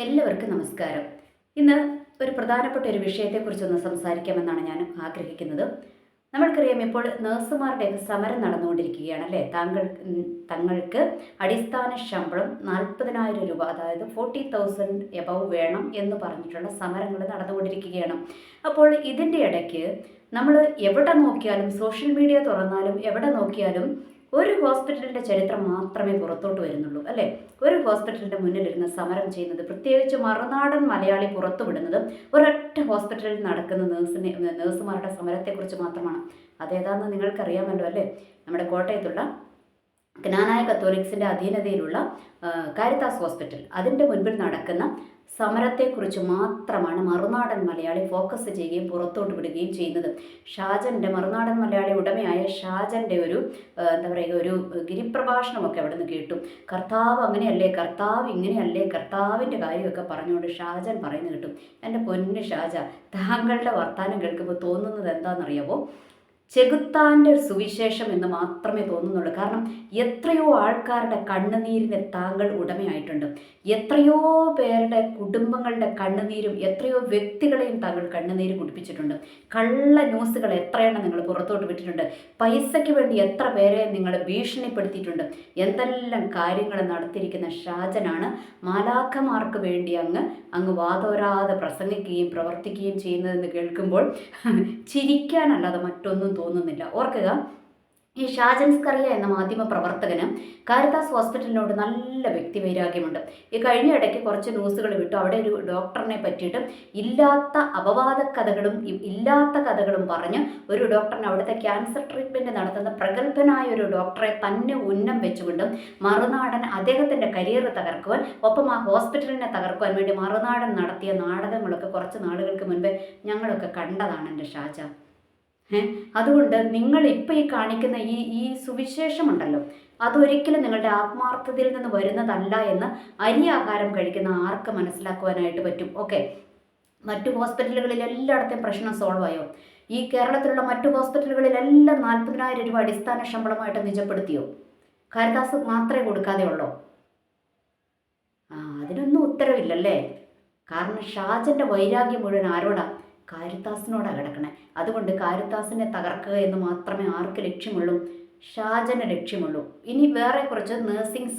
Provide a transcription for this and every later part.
എല്ലാവർക്കും നമസ്കാരം. ഇന്ന് ഒരു പ്രധാനപ്പെട്ട ഒരു വിഷയത്തെക്കുറിച്ചൊന്ന് സംസാരിക്കാമെന്നാണ് ഞാൻ ആഗ്രഹിക്കുന്നത്. നമ്മൾക്കറിയാം, ഇപ്പോൾ നഴ്സുമാരുടെയൊക്കെ സമരം നടന്നുകൊണ്ടിരിക്കുകയാണ് അല്ലേ? തങ്ങൾക്ക് അടിസ്ഥാന ശമ്പളം 40,000 രൂപ, അതായത് 40,000 എബവ് വേണം എന്ന് പറഞ്ഞിട്ടുള്ള സമരങ്ങൾ നടന്നുകൊണ്ടിരിക്കുകയാണ്. അപ്പോൾ ഇതിൻ്റെ ഇടയ്ക്ക് നമ്മൾ എവിടെ നോക്കിയാലും, സോഷ്യൽ മീഡിയ തുറന്നാലും എവിടെ നോക്കിയാലും ഒരു ഹോസ്പിറ്റലിൻ്റെ ചരിത്രം മാത്രമേ പുറത്തോട്ട് വരുന്നുള്ളൂ അല്ലേ? ഒരു ഹോസ്പിറ്റലിൻ്റെ മുന്നിലിരുന്ന് സമരം ചെയ്യുന്നത്, പ്രത്യേകിച്ച് മറുനാടൻ മലയാളി പുറത്തു വിടുന്നതും ഒരൊറ്റ ഹോസ്പിറ്റലിൽ നടക്കുന്ന നേഴ്സുമാരുടെ സമരത്തെക്കുറിച്ച് മാത്രമാണ്. അതേതാണെന്ന് നിങ്ങൾക്കറിയാമല്ലോ അല്ലേ? നമ്മുടെ കോട്ടയത്തുള്ള ജ്ഞാനായ കത്തോലിക്സിൻ്റെ അധീനതയിലുള്ള കാരിത്താസ് ഹോസ്പിറ്റൽ, അതിൻ്റെ മുൻപിൽ നടക്കുന്ന സമരത്തെക്കുറിച്ച് മാത്രമാണ് മറുനാടൻ മലയാളി ഫോക്കസ് ചെയ്യുകയും പുറത്തോട്ട് വിടുകയും ചെയ്യുന്നത്. മറുനാടൻ മലയാളി ഉടമയായ ഷാജൻ്റെ ഒരു എന്താ പറയുക, ഒരു ഗിരിപ്രഭാഷണമൊക്കെ അവിടെ നിന്ന് കേട്ടു. കർത്താവ് അങ്ങനെയല്ലേ, കർത്താവ് ഇങ്ങനെയല്ലേ, കർത്താവിൻ്റെ കാര്യമൊക്കെ പറഞ്ഞുകൊണ്ട് ഷാജൻ പറയുന്നത് കേട്ടു. എൻ്റെ പൊന്ന് ഷാജ, താങ്കളുടെ വർത്താനം കേൾക്കുമ്പോൾ തോന്നുന്നത് എന്താണെന്നറിയാമോ? ചെകുത്താൻ്റെ ഒരു സുവിശേഷം എന്ന് മാത്രമേ തോന്നുന്നുള്ളൂ. കാരണം എത്രയോ ആൾക്കാരുടെ കണ്ണുനീരിന് താങ്കൾ ഉടമയായിട്ടുണ്ട്. എത്രയോ പേരുടെ കുടുംബങ്ങളുടെ കണ്ണുനീരും എത്രയോ വ്യക്തികളെയും താങ്കൾ കണ്ണുനീര് കുടിപ്പിച്ചിട്ടുണ്ട്. കള്ള ന്യൂസുകൾ എത്രയെണ്ണം നിങ്ങൾ പുറത്തോട്ട് വിട്ടിട്ടുണ്ട്. പൈസയ്ക്ക് വേണ്ടി എത്ര പേരെ നിങ്ങൾ ഭീഷണിപ്പെടുത്തിയിട്ടുണ്ട്. എന്തെല്ലാം കാര്യങ്ങൾ നടത്തിയിരിക്കുന്ന ഷാജനാണ് മാലാഖമാർക്ക് വേണ്ടി അങ്ങ് വാതോരാതെ പ്രസംഗിക്കുകയും പ്രവർത്തിക്കുകയും ചെയ്യുന്നതെന്ന് കേൾക്കുമ്പോൾ ചിരിക്കാനല്ലാതെ മറ്റൊന്നും തോന്നുന്നില്ല. ഓർക്കുക, ഈ ഷാജൻ സ്കറിയ എന്ന മാധ്യമ പ്രവർത്തകന് കാരിത്താസ് ഹോസ്പിറ്റലിനോട് നല്ല വ്യക്തിവൈരാഗ്യമുണ്ട്. ഈ കഴിഞ്ഞ ഇടയ്ക്ക് കുറച്ച് ന്യൂസുകൾ വിട്ടു. അവിടെ ഒരു ഡോക്ടറിനെ പറ്റിയിട്ട് ഇല്ലാത്ത അപവാദ കഥകളും ഇല്ലാത്ത കഥകളും പറഞ്ഞ് ഒരു ഡോക്ടറിന്, അവിടുത്തെ ക്യാൻസർ ട്രീറ്റ്മെൻറ്റ് നടത്തുന്ന പ്രഗത്ഭനായ ഒരു ഡോക്ടറെ തന്നെ ഉന്നം വെച്ചുകൊണ്ട് മറുനാടൻ അദ്ദേഹത്തിൻ്റെ കരിയർ തകർക്കുവാൻ, ഒപ്പം ആ ഹോസ്പിറ്റലിനെ തകർക്കുവാൻ വേണ്ടി മറുനാടൻ നടത്തിയ നാടകങ്ങളൊക്കെ കുറച്ച് നാളുകൾക്ക് മുൻപേ ഞങ്ങളൊക്കെ കണ്ടതാണ് എൻ്റെ ഷാജ. അതുകൊണ്ട് നിങ്ങൾ ഇപ്പോൾ ഈ കാണിക്കുന്ന ഈ സുവിശേഷമുണ്ടല്ലോ, അതൊരിക്കലും നിങ്ങളുടെ ആത്മാർത്ഥതയിൽ നിന്ന് വരുന്നതല്ല എന്ന് അരി ആഹാരം കഴിക്കുന്ന ആർക്ക് മനസ്സിലാക്കുവാനായിട്ട് പറ്റും. ഓക്കെ, മറ്റു ഹോസ്പിറ്റലുകളിൽ എല്ലായിടത്തെയും പ്രശ്നം സോൾവ് ആയോ? ഈ കേരളത്തിലുള്ള മറ്റു ഹോസ്പിറ്റലുകളിലെല്ലാം 40,000 രൂപ അടിസ്ഥാന ശമ്പളമായിട്ട് നിജപ്പെടുത്തിയോ? കാരിത്താസ് മാത്രമേ കൊടുക്കാതെ ഉള്ളോ? അതിനൊന്നും ഉത്തരവില്ലല്ലേ? കാരണം ഷാജൻ്റെ വൈരാഗ്യം മുഴുവൻ ആരോടാ? കാരിത്താസിനോടാണ് കിടക്കണേ. അതുകൊണ്ട് കാരിത്താസിനെ തകർക്കുക എന്ന് മാത്രമേ ആർക്ക് ലക്ഷ്യമുള്ളൂ? ഷാജന് ലക്ഷ്യമുള്ളൂ. ഇനി വേറെ കുറച്ച് നേഴ്സിംഗ്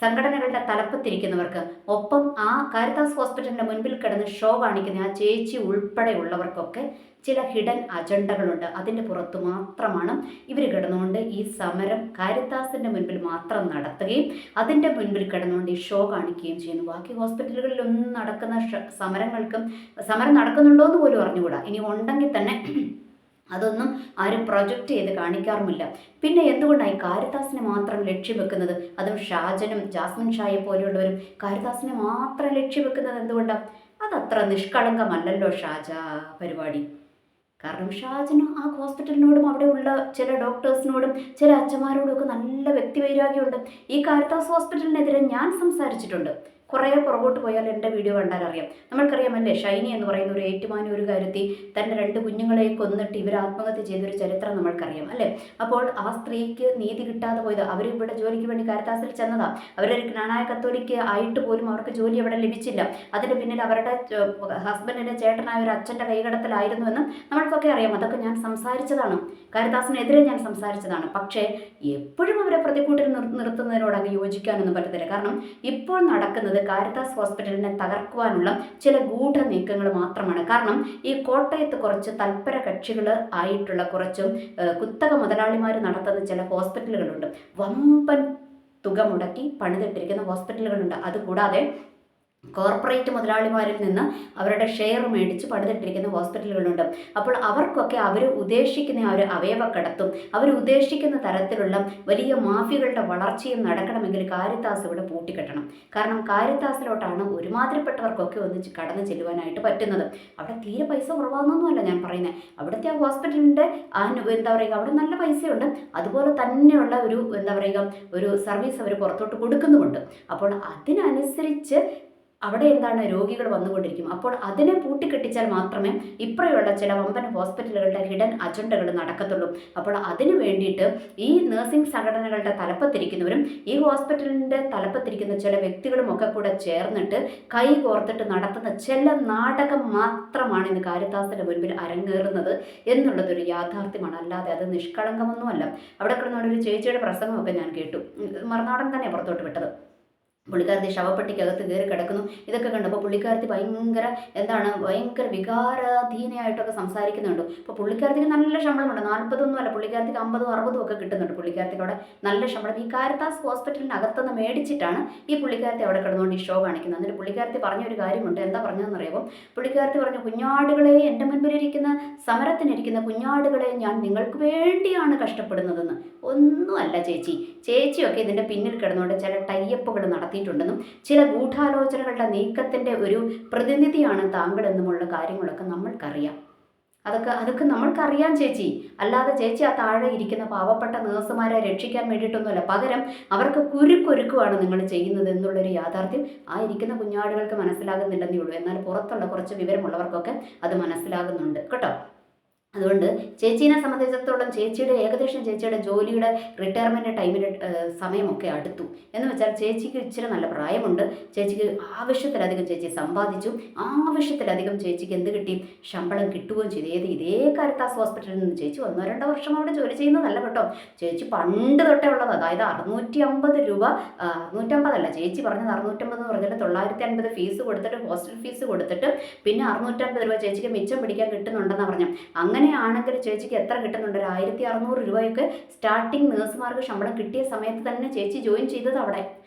സംഘടനകളുടെ തലപ്പത്തിരിക്കുന്നവർക്ക്, ഒപ്പം ആ കാരിത്താസ് ഹോസ്പിറ്റലിൻ്റെ മുൻപിൽ കിടന്ന് ഷോ കാണിക്കുന്ന ആ ചേച്ചി ഉൾപ്പെടെയുള്ളവർക്കൊക്കെ ചില ഹിഡൻ അജണ്ടകളുണ്ട്. അതിൻ്റെ പുറത്ത് മാത്രമാണ് ഇവർ കിടന്നുകൊണ്ട് ഈ സമരം കാരിത്താസിൻ്റെ മുൻപിൽ മാത്രം നടത്തുകയും അതിൻ്റെ മുൻപിൽ കിടന്നുകൊണ്ട് ഈ ഷോ കാണിക്കുകയും ചെയ്യുന്നു. ബാക്കി ഹോസ്പിറ്റലുകളിലൊന്നും നടക്കുന്ന സമരം നടക്കുന്നുണ്ടോ എന്ന് പോലും അറിഞ്ഞുകൂടാ. ഇനി ഉണ്ടെങ്കിൽ തന്നെ അതൊന്നും ആരും പ്രൊജക്റ്റ് ചെയ്ത് കാണിക്കാറുമില്ല. പിന്നെ എന്തുകൊണ്ടാണ് ഈ കാരിത്താസിനെ മാത്രം ലക്ഷ്യം വെക്കുന്നത്? അതും ഷാജനും ജാസ്മിൻ ഷായെ പോലെയുള്ളവരും കാരിത്താസിനെ മാത്രം ലക്ഷ്യം വെക്കുന്നത് എന്തുകൊണ്ടാണ്? അതത്ര നിഷ്കളങ്കമല്ലല്ലോ ഷാജ പരിപാടി. കാരണം ഷാജന് ആ ഹോസ്പിറ്റലിനോടും അവിടെയുള്ള ചില ഡോക്ടേഴ്സിനോടും ചില അച്ഛന്മാരോടും ഒക്കെ നല്ല വ്യക്തിവൈരാഗ്യമുണ്ട്. ഈ കാരിത്താസ് ഹോസ്പിറ്റലിനെതിരെ ഞാൻ സംസാരിച്ചിട്ടുണ്ട്. കുറേ പുറകോട്ട് പോയാൽ എൻ്റെ വീഡിയോ കണ്ടാൽ അറിയാം. നമ്മൾക്കറിയാമല്ലേ, ഷൈനി എന്ന് പറയുന്ന ഒരു ഏറ്റുമാനൂർ ഒരു കാര്യത്തിൽ തൻ്റെ 2 കുഞ്ഞുങ്ങളെ കൊന്നിട്ട് ഇവർ ആത്മഹത്യ ചെയ്തൊരു ചരിത്രം നമ്മൾക്കറിയാം അല്ലേ? അപ്പോൾ ആ സ്ത്രീക്ക് നീതി കിട്ടാതെ പോയത്, അവരിവിടെ ജോലിക്ക് വേണ്ടി കാരിത്താസിൽ ചെന്നതാണ്. അവരൊരു ജ്ഞാനായ കത്തോലിക്ക് ആയിട്ട് പോലും അവർക്ക് ജോലി അവിടെ ലഭിച്ചില്ല. അതിന് പിന്നിൽ അവരുടെ ഹസ്ബൻഡിൻ്റെ ചേട്ടനായ ഒരു അച്ഛൻ്റെ കൈകടത്തലായിരുന്നുവെന്നും നമ്മൾക്കൊക്കെ അറിയാം. അതൊക്കെ ഞാൻ സംസാരിച്ചതാണ്, കാരിത്താസിനെതിരെ ഞാൻ സംസാരിച്ചതാണ്. പക്ഷേ എപ്പോഴും അവരെ പ്രതിക്കൂട്ടിൽ നിർത്തുന്നതിനോട് അങ്ങ് യോജിക്കാനൊന്നും പറ്റത്തില്ല. കാരണം ഇപ്പോൾ നടക്കുന്നത് കാരിത്താസ് ഹോസ്പിറ്റലിനെ തകർക്കുവാനുള്ള ചില ഗൂഢ നീക്കങ്ങൾ മാത്രമാണ്. കാരണം ഈ കോട്ടയത്ത് കുറച്ച് തൽപര കക്ഷികൾ ആയിട്ടുള്ള കുറച്ചും കുത്തക മുതലാളിമാർ നടത്തുന്ന ചില ഹോസ്പിറ്റലുകളുണ്ട്. വമ്പൻ തുക മുടക്കി പണിതിട്ടിരിക്കുന്ന ഹോസ്പിറ്റലുകളുണ്ട്. അതുകൂടാതെ കോർപ്പറേറ്റ് മുതലാളിമാരിൽ നിന്ന് അവരുടെ ഷെയർ മേടിച്ച് പണിതിട്ടിരിക്കുന്ന ഹോസ്പിറ്റലുകളുണ്ട്. അപ്പോൾ അവർക്കൊക്കെ അവർ ഉദ്ദേശിക്കുന്ന ആ ഒരു അവയവക്കടത്തും അവർ ഉദ്ദേശിക്കുന്ന തരത്തിലുള്ള വലിയ മാഫിയകളുടെ വളർച്ചയും നടക്കണമെങ്കിൽ കാരിത്താസ് ഇവിടെ പൂട്ടിക്കെട്ടണം. കാരണം കാരിത്താസിലോട്ടാണ് ഒരുമാതിരിപ്പെട്ടവർക്കൊക്കെ ഒന്നിച്ച് കടന്നു ചെല്ലുവാനായിട്ട് പറ്റുന്നത്. അവിടെ തീരെ പൈസ കുറവാണെന്നൊന്നുമല്ല ഞാൻ പറയുന്നത്. അവിടുത്തെ ആ ഹോസ്പിറ്റലിൻ്റെ എന്താ പറയുക, അവിടെ നല്ല പൈസയുണ്ട്. അതുപോലെ തന്നെയുള്ള ഒരു എന്താ പറയുക, ഒരു സർവീസ് അവർ പുറത്തോട്ട് കൊടുക്കുന്നുമുണ്ട്. അപ്പോൾ അതിനനുസരിച്ച് അവിടെ എന്താണ് രോഗികൾ വന്നുകൊണ്ടിരിക്കും. അപ്പോൾ അതിനെ പൂട്ടിക്കെട്ടിച്ചാൽ മാത്രമേ ഇപ്പറയുള്ള ചില വമ്പൻ ഹോസ്പിറ്റലുകളുടെ ഹിഡൻ അജണ്ടകൾ നടക്കത്തുള്ളൂ. അപ്പോൾ അതിനു വേണ്ടിയിട്ട് ഈ നഴ്സിംഗ് സംഘടനകളുടെ തലപ്പത്തിരിക്കുന്നവരും ഈ ഹോസ്പിറ്റലിൻ്റെ തലപ്പത്തിരിക്കുന്ന ചില വ്യക്തികളും ഒക്കെ കൂടെ ചേർന്നിട്ട് കൈ കോർത്തിട്ട് നടത്തുന്ന ചില നാടകം മാത്രമാണ് ഇന്ന് കാരിത്താസിൻ്റെ മുൻപിൽ അരങ്ങേറുന്നത് എന്നുള്ളതൊരു യാഥാർത്ഥ്യമാണ്. അല്ലാതെ അത് നിഷ്കളങ്കമൊന്നുമല്ല. അവിടെ കിടന്നുകൊണ്ട് ഒരു ചേച്ചിയുടെ പ്രസംഗമൊക്കെ ഞാൻ കേട്ടു. മറുനാടൻ തന്നെ പുറത്തോട്ട് വിട്ടത്. പുള്ളിക്കാരത്തി ശവപ്പെട്ടിക്കകത്ത് കയറി കിടക്കുന്നു. ഇതൊക്കെ കണ്ടപ്പോൾ പുള്ളിക്കാരത്തി ഭയങ്കര വികാരാധീനയായിട്ടൊക്കെ സംസാരിക്കുന്നുണ്ട്. അപ്പോൾ പുള്ളിക്കാരത്തിക്ക് നല്ല ശമ്പളമുണ്ട്. 40 അല്ല, പുള്ളിക്കാരത്തിക്ക് 50, 60 ഒക്കെ കിട്ടുന്നുണ്ട്. പുള്ളിക്കാരത്തിക്ക് അവിടെ നല്ല ശമ്പളം ഈ കാരിത്താസ് ഹോസ്പിറ്റലിന് അകത്തുനിന്ന് മേടിച്ചിട്ടാണ് ഈ പുള്ളിക്കാരത്തി അവിടെ കിടന്നുകൊണ്ട് ഈ ഷോ കാണിക്കുന്നത്. എന്നിട്ട് പുള്ളിക്കാരത്തി പറഞ്ഞൊരു കാര്യമുണ്ട്. എന്താ പറഞ്ഞതെന്ന് അറിയുമ്പോൾ പുള്ളിക്കാരത്തി പറഞ്ഞു, കുഞ്ഞാടുകളെ, എൻ്റെ മുൻപിലിരിക്കുന്ന സമരത്തിനിരിക്കുന്ന കുഞ്ഞാടുകളെ, ഞാൻ നിങ്ങൾക്ക് വേണ്ടിയാണ് കഷ്ടപ്പെടുന്നതെന്ന്. ഒന്നുമല്ല ചേച്ചി, ചേച്ചിയൊക്കെ ഇതിൻ്റെ പിന്നിൽ കിടന്നുകൊണ്ട് ചില ടൈയപ്പുകൾ നടത്തിയിട്ടുണ്ടെന്നും ചില ഗൂഢാലോചനകളുടെ നീക്കത്തിൻ്റെ ഒരു പ്രതിനിധിയാണ് താങ്കൾ എന്നുമുള്ള കാര്യങ്ങളൊക്കെ നമ്മൾക്കറിയാം. അതൊക്കെ നമ്മൾക്കറിയാം ചേച്ചി. അല്ലാതെ ചേച്ചി ആ താഴെ ഇരിക്കുന്ന പാവപ്പെട്ട നേഴ്സുമാരെ രക്ഷിക്കാൻ വേണ്ടിയിട്ടൊന്നുമല്ല. പകരം അവർക്ക് കുരുക്കൊരുക്കുവാണ് നിങ്ങൾ ചെയ്യുന്നത് എന്നുള്ളൊരു യാഥാർത്ഥ്യം ആ ഇരിക്കുന്ന കുഞ്ഞാടുകൾക്ക് മനസ്സിലാകുന്നില്ലെന്നേ ഉള്ളൂ. എന്നാൽ പുറത്തുള്ള കുറച്ച് വിവരമുള്ളവർക്കൊക്കെ അത് മനസ്സിലാകുന്നുണ്ട് കേട്ടോ. അതുകൊണ്ട് ചേച്ചീനെ സംബന്ധിച്ചിടത്തോളം ചേച്ചിയുടെ ജോലിയുടെ റിട്ടയർമെൻറ്റ് ടൈമിൻ്റെ സമയമൊക്കെ അടുത്തു. എന്ന് വെച്ചാൽ ചേച്ചിക്ക് ഇച്ചിരി നല്ല പ്രായമുണ്ട്. ചേച്ചിക്ക് ആവശ്യത്തിലധികം ചേച്ചി സമ്പാദിച്ചു. ആവശ്യത്തിലധികം ചേച്ചിക്ക് എന്ത് കിട്ടി? ശമ്പളം കിട്ടുകയും ചെയ്തു. ഇതേ കാരിത്താസ് ഹോസ്പിറ്റലിൽ നിന്ന് ചേച്ചി 1-2 വർഷം അവിടെ ജോലി ചെയ്യുന്നതല്ല കേട്ടോ. ചേച്ചി പണ്ട് തൊട്ടേ ഉള്ളത്. അതായത് 650 രൂപ, 650 അല്ല, ചേച്ചി പറഞ്ഞത് 650 എന്ന് പറഞ്ഞിട്ട് 950 ഫീസ് കൊടുത്തിട്ട്, ഹോസ്റ്റൽ ഫീസ് കൊടുത്തിട്ട്, പിന്നെ 650 രൂപ ചേച്ചിക്ക് മിച്ചം പിടിക്കാൻ കിട്ടുന്നുണ്ടെന്നാണ് പറഞ്ഞു. അങ്ങനെയാണെങ്കിൽ ചേച്ചിക്ക് എത്ര കിട്ടുന്നുണ്ട്? 1600 രൂപയൊക്കെ സ്റ്റാർട്ടിങ് നേഴ്സുമാർക്ക് ശമ്പളം കിട്ടിയ സമയത്ത് തന്നെ ചേച്ചി ജോയിൻ ചെയ്തത് അവിടെ.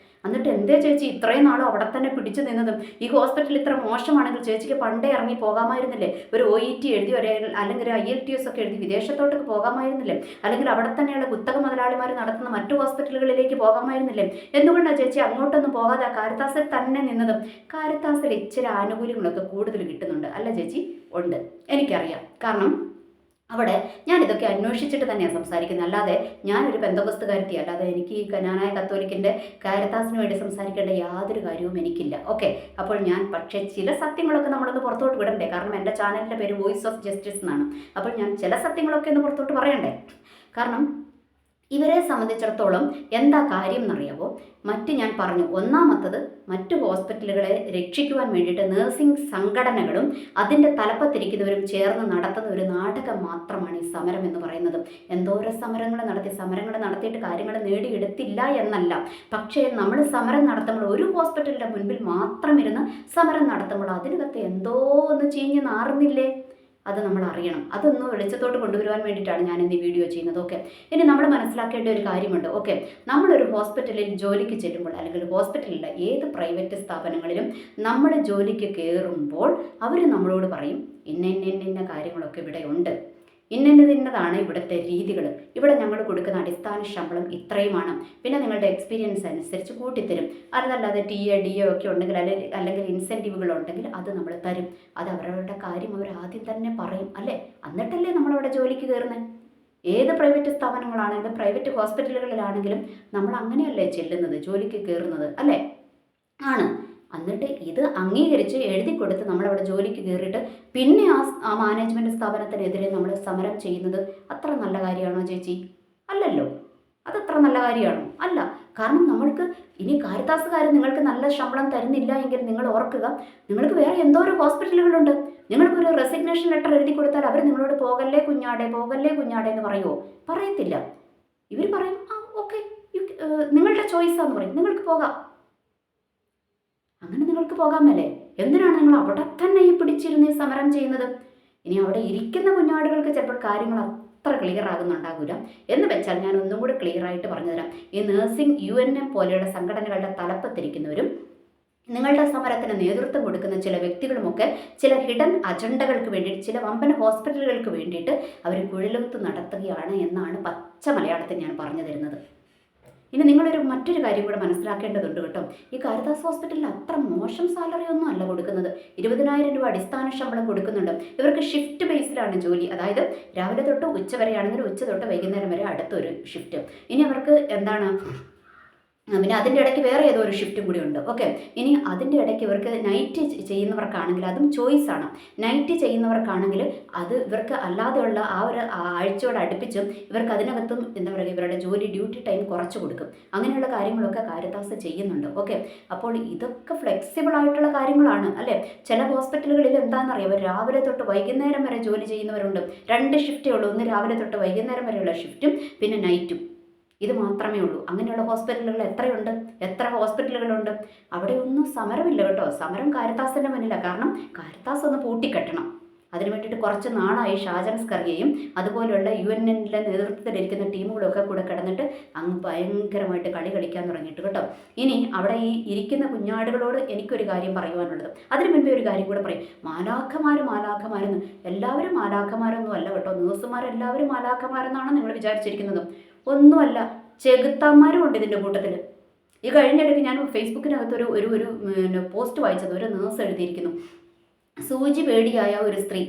എന്നിട്ട് എന്തേ ചേച്ചി ഇത്രയും നാളും അവിടെ തന്നെ പിടിച്ചു നിന്നതും? ഈ ഹോസ്പിറ്റൽ ഇത്ര മോശമാണെങ്കിൽ ചേച്ചിക്ക് പണ്ടേ ഇറങ്ങി പോകാമായിരുന്നില്ലേ? ഒരു OET എഴുതി, അല്ലെങ്കിൽ ഒരു IELTS ഒക്കെ എഴുതി വിദേശത്തോട്ടൊക്കെ പോകാമായിരുന്നില്ലേ? അല്ലെങ്കിൽ അവിടെ തന്നെയുള്ള കുത്തക മുതലാളിമാർ നടത്തുന്ന മറ്റു ഹോസ്പിറ്റലുകളിലേക്ക് പോകാമായിരുന്നില്ലേ? എന്തുകൊണ്ടാണ് ചേച്ചി അങ്ങോട്ടൊന്നും പോകാതെ കാരിത്താസിൽ തന്നെ നിന്നതും? കാരിത്താസിൽ ഇച്ചിരി ആനുകൂല്യങ്ങളൊക്കെ കൂടുതൽ കിട്ടുന്നുണ്ട് അല്ല ചേച്ചി? ഉണ്ട്, എനിക്കറിയാം. കാരണം അവിടെ ഞാനിതൊക്കെ അന്വേഷിച്ചിട്ട് തന്നെയാണ് സംസാരിക്കുന്നത്. അല്ലാതെ ഞാനൊരു പെന്തക്കോസ്തുകാരത്തി അല്ലാതെ എനിക്ക് ഈ കനാനായ കത്തോലിക്കിൻ്റെ കാരിത്താസിന് വേണ്ടി സംസാരിക്കേണ്ട യാതൊരു കാര്യവും എനിക്കില്ല. ഓക്കെ, അപ്പോൾ പക്ഷേ ചില സത്യങ്ങളൊക്കെ നമ്മളൊന്ന് പുറത്തോട്ട് വിടണ്ടേ? കാരണം എൻ്റെ ചാനലിൻ്റെ പേര് വോയിസ് ഓഫ് ജസ്റ്റിസ് എന്നാണ്. അപ്പോൾ ഞാൻ ചില സത്യങ്ങളൊക്കെ ഒന്ന് പുറത്തോട്ട് പറയണ്ടേ? കാരണം ഇവരെ സംബന്ധിച്ചിടത്തോളം എന്താ കാര്യം എന്നറിയാവോ? ഞാൻ പറഞ്ഞു, ഒന്നാമത്തത് മറ്റു ഹോസ്പിറ്റലുകളെ രക്ഷിക്കുവാൻ വേണ്ടിയിട്ട് നഴ്സിംഗ് സംഘടനകളും അതിൻ്റെ തലപ്പത്തിരിക്കുന്നവരും ചേർന്ന് നടത്തുന്ന ഒരു നാടകം മാത്രമാണ് ഈ സമരം എന്ന് പറയുന്നത്. എന്തോരം സമരങ്ങൾ നടത്തിയിട്ട് കാര്യങ്ങൾ നേടിയെടുത്തില്ല എന്നല്ല. പക്ഷേ നമ്മൾ സമരം നടത്തുമ്പോൾ, ഒരു ഹോസ്പിറ്റലിൻ്റെ മുൻപിൽ മാത്രം ഇരുന്ന് സമരം നടത്തുമ്പോൾ അതിനകത്ത് എന്തോ ഒന്ന് ചീഞ്ഞ് നാറുന്നില്ലേ? അത് നമ്മൾ അറിയണം. അതൊന്ന് വെളിച്ചത്തോട്ട് കൊണ്ടുവരുവാൻ വേണ്ടിയിട്ടാണ് ഞാൻ ഇന്ന് ഈ വീഡിയോ ചെയ്യുന്നത്. ഓക്കെ, ഇനി നമ്മൾ മനസ്സിലാക്കേണ്ട ഒരു കാര്യമുണ്ട്. ഓക്കെ, നമ്മളൊരു ഹോസ്പിറ്റലിൽ ജോലിക്ക് ചെല്ലുമ്പോൾ, അല്ലെങ്കിൽ ഹോസ്പിറ്റലില്ല ഏത് പ്രൈവറ്റ് സ്ഥാപനങ്ങളിലും നമ്മൾ ജോലിക്ക് കയറുമ്പോൾ അവർ നമ്മളോട് പറയും, ഇന്ന കാര്യങ്ങളൊക്കെ ഇവിടെ ഉണ്ട്, ഇന്നതാണ് ഇവിടുത്തെ രീതികൾ, ഇവിടെ ഞങ്ങൾ കൊടുക്കുന്ന അടിസ്ഥാന ശമ്പളം ഇത്രയുമാണ്, പിന്നെ നിങ്ങളുടെ എക്സ്പീരിയൻസ് അനുസരിച്ച് കൂട്ടിത്തരും, അതല്ലാതെ TA DA ഒക്കെ ഉണ്ടെങ്കിൽ അല്ലെങ്കിൽ ഇൻസെൻറ്റീവുകൾ ഉണ്ടെങ്കിൽ അത് നമ്മൾ തരും. അത് അവരവരുടെ കാര്യം അവർ ആദ്യം തന്നെ പറയും അല്ലേ? എന്നിട്ടല്ലേ നമ്മളവിടെ ജോലിക്ക് കയറുന്നത്. ഏത് പ്രൈവറ്റ് സ്ഥാപനങ്ങളാണെങ്കിലും പ്രൈവറ്റ് ഹോസ്പിറ്റലുകളിലാണെങ്കിലും നമ്മൾ അങ്ങനെയല്ലേ ചെല്ലുന്നത്, ജോലിക്ക് കയറുന്നത് അല്ലേ? ആണ്. എന്നിട്ട് ഇത് അംഗീകരിച്ച് എഴുതി കൊടുത്ത് നമ്മളവിടെ ജോലിക്ക് കയറിയിട്ട് പിന്നെ ആ മാനേജ്മെൻറ്റ് സ്ഥാപനത്തിനെതിരെ നമ്മൾ സമരം ചെയ്യുന്നത് അത്ര നല്ല കാര്യമാണോ ചേച്ചി? അല്ലല്ലോ. അതത്ര നല്ല കാര്യമാണോ? അല്ല. കാരണം നമ്മൾക്ക് ഇനി കാരിത്താസുകാർ നിങ്ങൾക്ക് നല്ല ശമ്പളം തരുന്നില്ല എങ്കിൽ നിങ്ങൾ ഓർക്കുക, നിങ്ങൾക്ക് വേറെ എന്തോരം ഹോസ്പിറ്റലുകളുണ്ട്. നിങ്ങൾക്കൊരു റെസിഗ്നേഷൻ ലെറ്റർ എഴുതി കൊടുത്താൽ അവർ നിങ്ങളോട് പോകല്ലേ കുഞ്ഞാടെ എന്ന് പറയുമോ? പറയത്തില്ല. ഇവർ പറയും, ഓക്കെ, നിങ്ങളുടെ ചോയ്സാന്ന് പറയും, നിങ്ങൾക്ക് പോകാം. അങ്ങനെ നിങ്ങൾക്ക് പോകാമല്ലേ? എന്തിനാണ് നിങ്ങൾ അവിടെ തന്നെ ഈ പിടിച്ചിരുന്ന് സമരം ചെയ്യുന്നത്? ഇനി അവിടെ ഇരിക്കുന്ന കുഞ്ഞാടുകൾക്ക് ചിലപ്പോൾ കാര്യങ്ങൾ അത്ര ക്ലിയർ ആകുന്നുണ്ടാകില്ല. എന്ന് വെച്ചാൽ ഞാൻ ഒന്നും കൂടി ക്ലിയർ ആയിട്ട് പറഞ്ഞുതരാം. ഈ നഴ്സിംഗ് UNM പോലെയുള്ള സംഘടനകളുടെ തലപ്പത്തിരിക്കുന്നവരും നിങ്ങളുടെ സമരത്തിന് നേതൃത്വം കൊടുക്കുന്ന ചില വ്യക്തികളുമൊക്കെ ചില ഹിഡൻ അജണ്ടകൾക്ക് വേണ്ടിയിട്ട്, ചില വമ്പൻ ഹോസ്പിറ്റലുകൾക്ക് വേണ്ടിയിട്ട് അവർ കുഴലൂത്ത് നടത്തുകയാണ് എന്നാണ് പച്ച മലയാളത്തിൽ ഞാൻ പറഞ്ഞു തരുന്നത്. ഇനി മറ്റൊരു കാര്യം കൂടെ മനസ്സിലാക്കേണ്ടതുണ്ട് കേട്ടോ. ഈ കാരിത്താസ് ഹോസ്പിറ്റലിൽ അത്ര മോശം സാലറി ഒന്നും അല്ല കൊടുക്കുന്നത്. 20,000 രൂപ അടിസ്ഥാന ശമ്പളം കൊടുക്കുന്നുണ്ട്. ഇവർക്ക് ഷിഫ്റ്റ് ബേസിലാണ് ജോലി. അതായത് രാവിലെ തൊട്ട് ഉച്ച വരെയാണെങ്കിൽ ഉച്ച തൊട്ട് വൈകുന്നേരം വരെ അടുത്തൊരു ഷിഫ്റ്റ്. ഇനി അവർക്ക് പിന്നെ അതിൻ്റെ ഇടയ്ക്ക് വേറെ ഏതോ ഒരു ഷിഫ്റ്റും കൂടി ഉണ്ട്. ഓക്കെ, ഇനി അതിൻ്റെ ഇടയ്ക്ക് ഇവർക്ക് നൈറ്റ് ചെയ്യുന്നവർക്കാണെങ്കിൽ അതും ചോയ്സാണ്. നൈറ്റ് ചെയ്യുന്നവർക്കാണെങ്കിൽ അത് ഇവർക്ക് അല്ലാതെയുള്ള ആ ഒരു ആഴ്ചയോട് അടുപ്പിച്ചും ഇവർക്ക് അതിനകത്തും എന്താ പറയുക, ഇവരുടെ ഡ്യൂട്ടി ടൈം കുറച്ച് കൊടുക്കും. അങ്ങനെയുള്ള കാര്യങ്ങളൊക്കെ കാരിത്താസ് ചെയ്യുന്നുണ്ട്. ഓക്കെ, അപ്പോൾ ഇതൊക്കെ ഫ്ലെക്സിബിൾ ആയിട്ടുള്ള കാര്യങ്ങളാണ് അല്ലേ. ചില ഹോസ്പിറ്റലുകളിൽ എന്താണെന്നറിയാം, രാവിലെ തൊട്ട് വൈകുന്നേരം വരെ ജോലി ചെയ്യുന്നവരുണ്ട്. 2 ഷിഫ്റ്റേ ഉള്ളൂ, ഒന്ന് രാവിലെ തൊട്ട് വൈകുന്നേരം വരെയുള്ള ഷിഫ്റ്റും പിന്നെ നൈറ്റും. ഇത് മാത്രമേ ഉള്ളൂ. അങ്ങനെയുള്ള ഹോസ്പിറ്റലുകൾ എത്രയുണ്ട്, എത്ര ഹോസ്പിറ്റലുകളുണ്ട്. അവിടെ ഒന്നും സമരമില്ല കേട്ടോ. സമരം കാരിത്താസിൻ്റെ മുന്നിലാണ്. കാരണം കാരിത്താസ് ഒന്ന് പൂട്ടിക്കെട്ടണം. അതിനു വേണ്ടിയിട്ട് കുറച്ച് നാളായി ഷാജൻ സ്കറിയയും അതുപോലെയുള്ള UN-ലെ നേതൃത്വത്തിലിരിക്കുന്ന ടീമുകളൊക്കെ കൂടെ കിടന്നിട്ട് അങ്ങ് ഭയങ്കരമായിട്ട് കളി കളിക്കാൻ തുടങ്ങിയിട്ട് കേട്ടോ. ഇനി അവിടെ ഈ ഇരിക്കുന്ന കുഞ്ഞാടുകളോട് എനിക്കൊരു കാര്യം പറയുവാനുള്ളത്. അതിനു മുൻപേ ഒരു കാര്യം കൂടെ പറയും. മാലാഖമാരെന്ന് എല്ലാവരും മാലാഖമാരൊന്നും അല്ല കേട്ടോ. നേഴ്സുമാരെല്ലാവരും മാലാഖമാരെന്നാണ് നിങ്ങൾ വിചാരിച്ചിരിക്കുന്നത്. ഒന്നുമല്ല, ചെകുത്താന്മാരും ഉണ്ട് ഇതിൻ്റെ കൂട്ടത്തിൽ. ഈ കഴിഞ്ഞിടയ്ക്ക് ഞാൻ ഫേസ്ബുക്കിനകത്ത് ഒരു പോസ്റ്റ് വായിച്ചത്. ഒരു നേഴ്സ് എഴുതിയിരിക്കുന്നു, സൂചി പേടിയായ ഒരു സ്ത്രീ,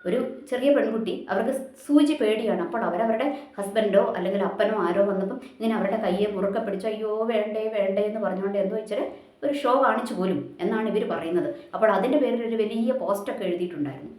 ഒരു ചെറിയ പെൺകുട്ടി, അവർക്ക് സൂചി പേടിയാണ്. അപ്പോൾ അവരവരുടെ ഹസ്ബൻഡോ അല്ലെങ്കിൽ അപ്പനോ ആരോ വന്നപ്പം ഇങ്ങനെ അവരുടെ കയ്യെ മുറുക്കെ പിടിച്ചു, അയ്യോ വേണ്ടേ വേണ്ടേ എന്ന് പറഞ്ഞുകൊണ്ട് എന്തോ വെച്ചാൽ ഒരു ഷോ കാണിച്ചു പോലും എന്നാണ് ഇവർ പറയുന്നത്. അപ്പോൾ അതിൻ്റെ പേരിൽ ഒരു വലിയ പോസ്റ്റൊക്കെ എഴുതിയിട്ടുണ്ടായിരുന്നു.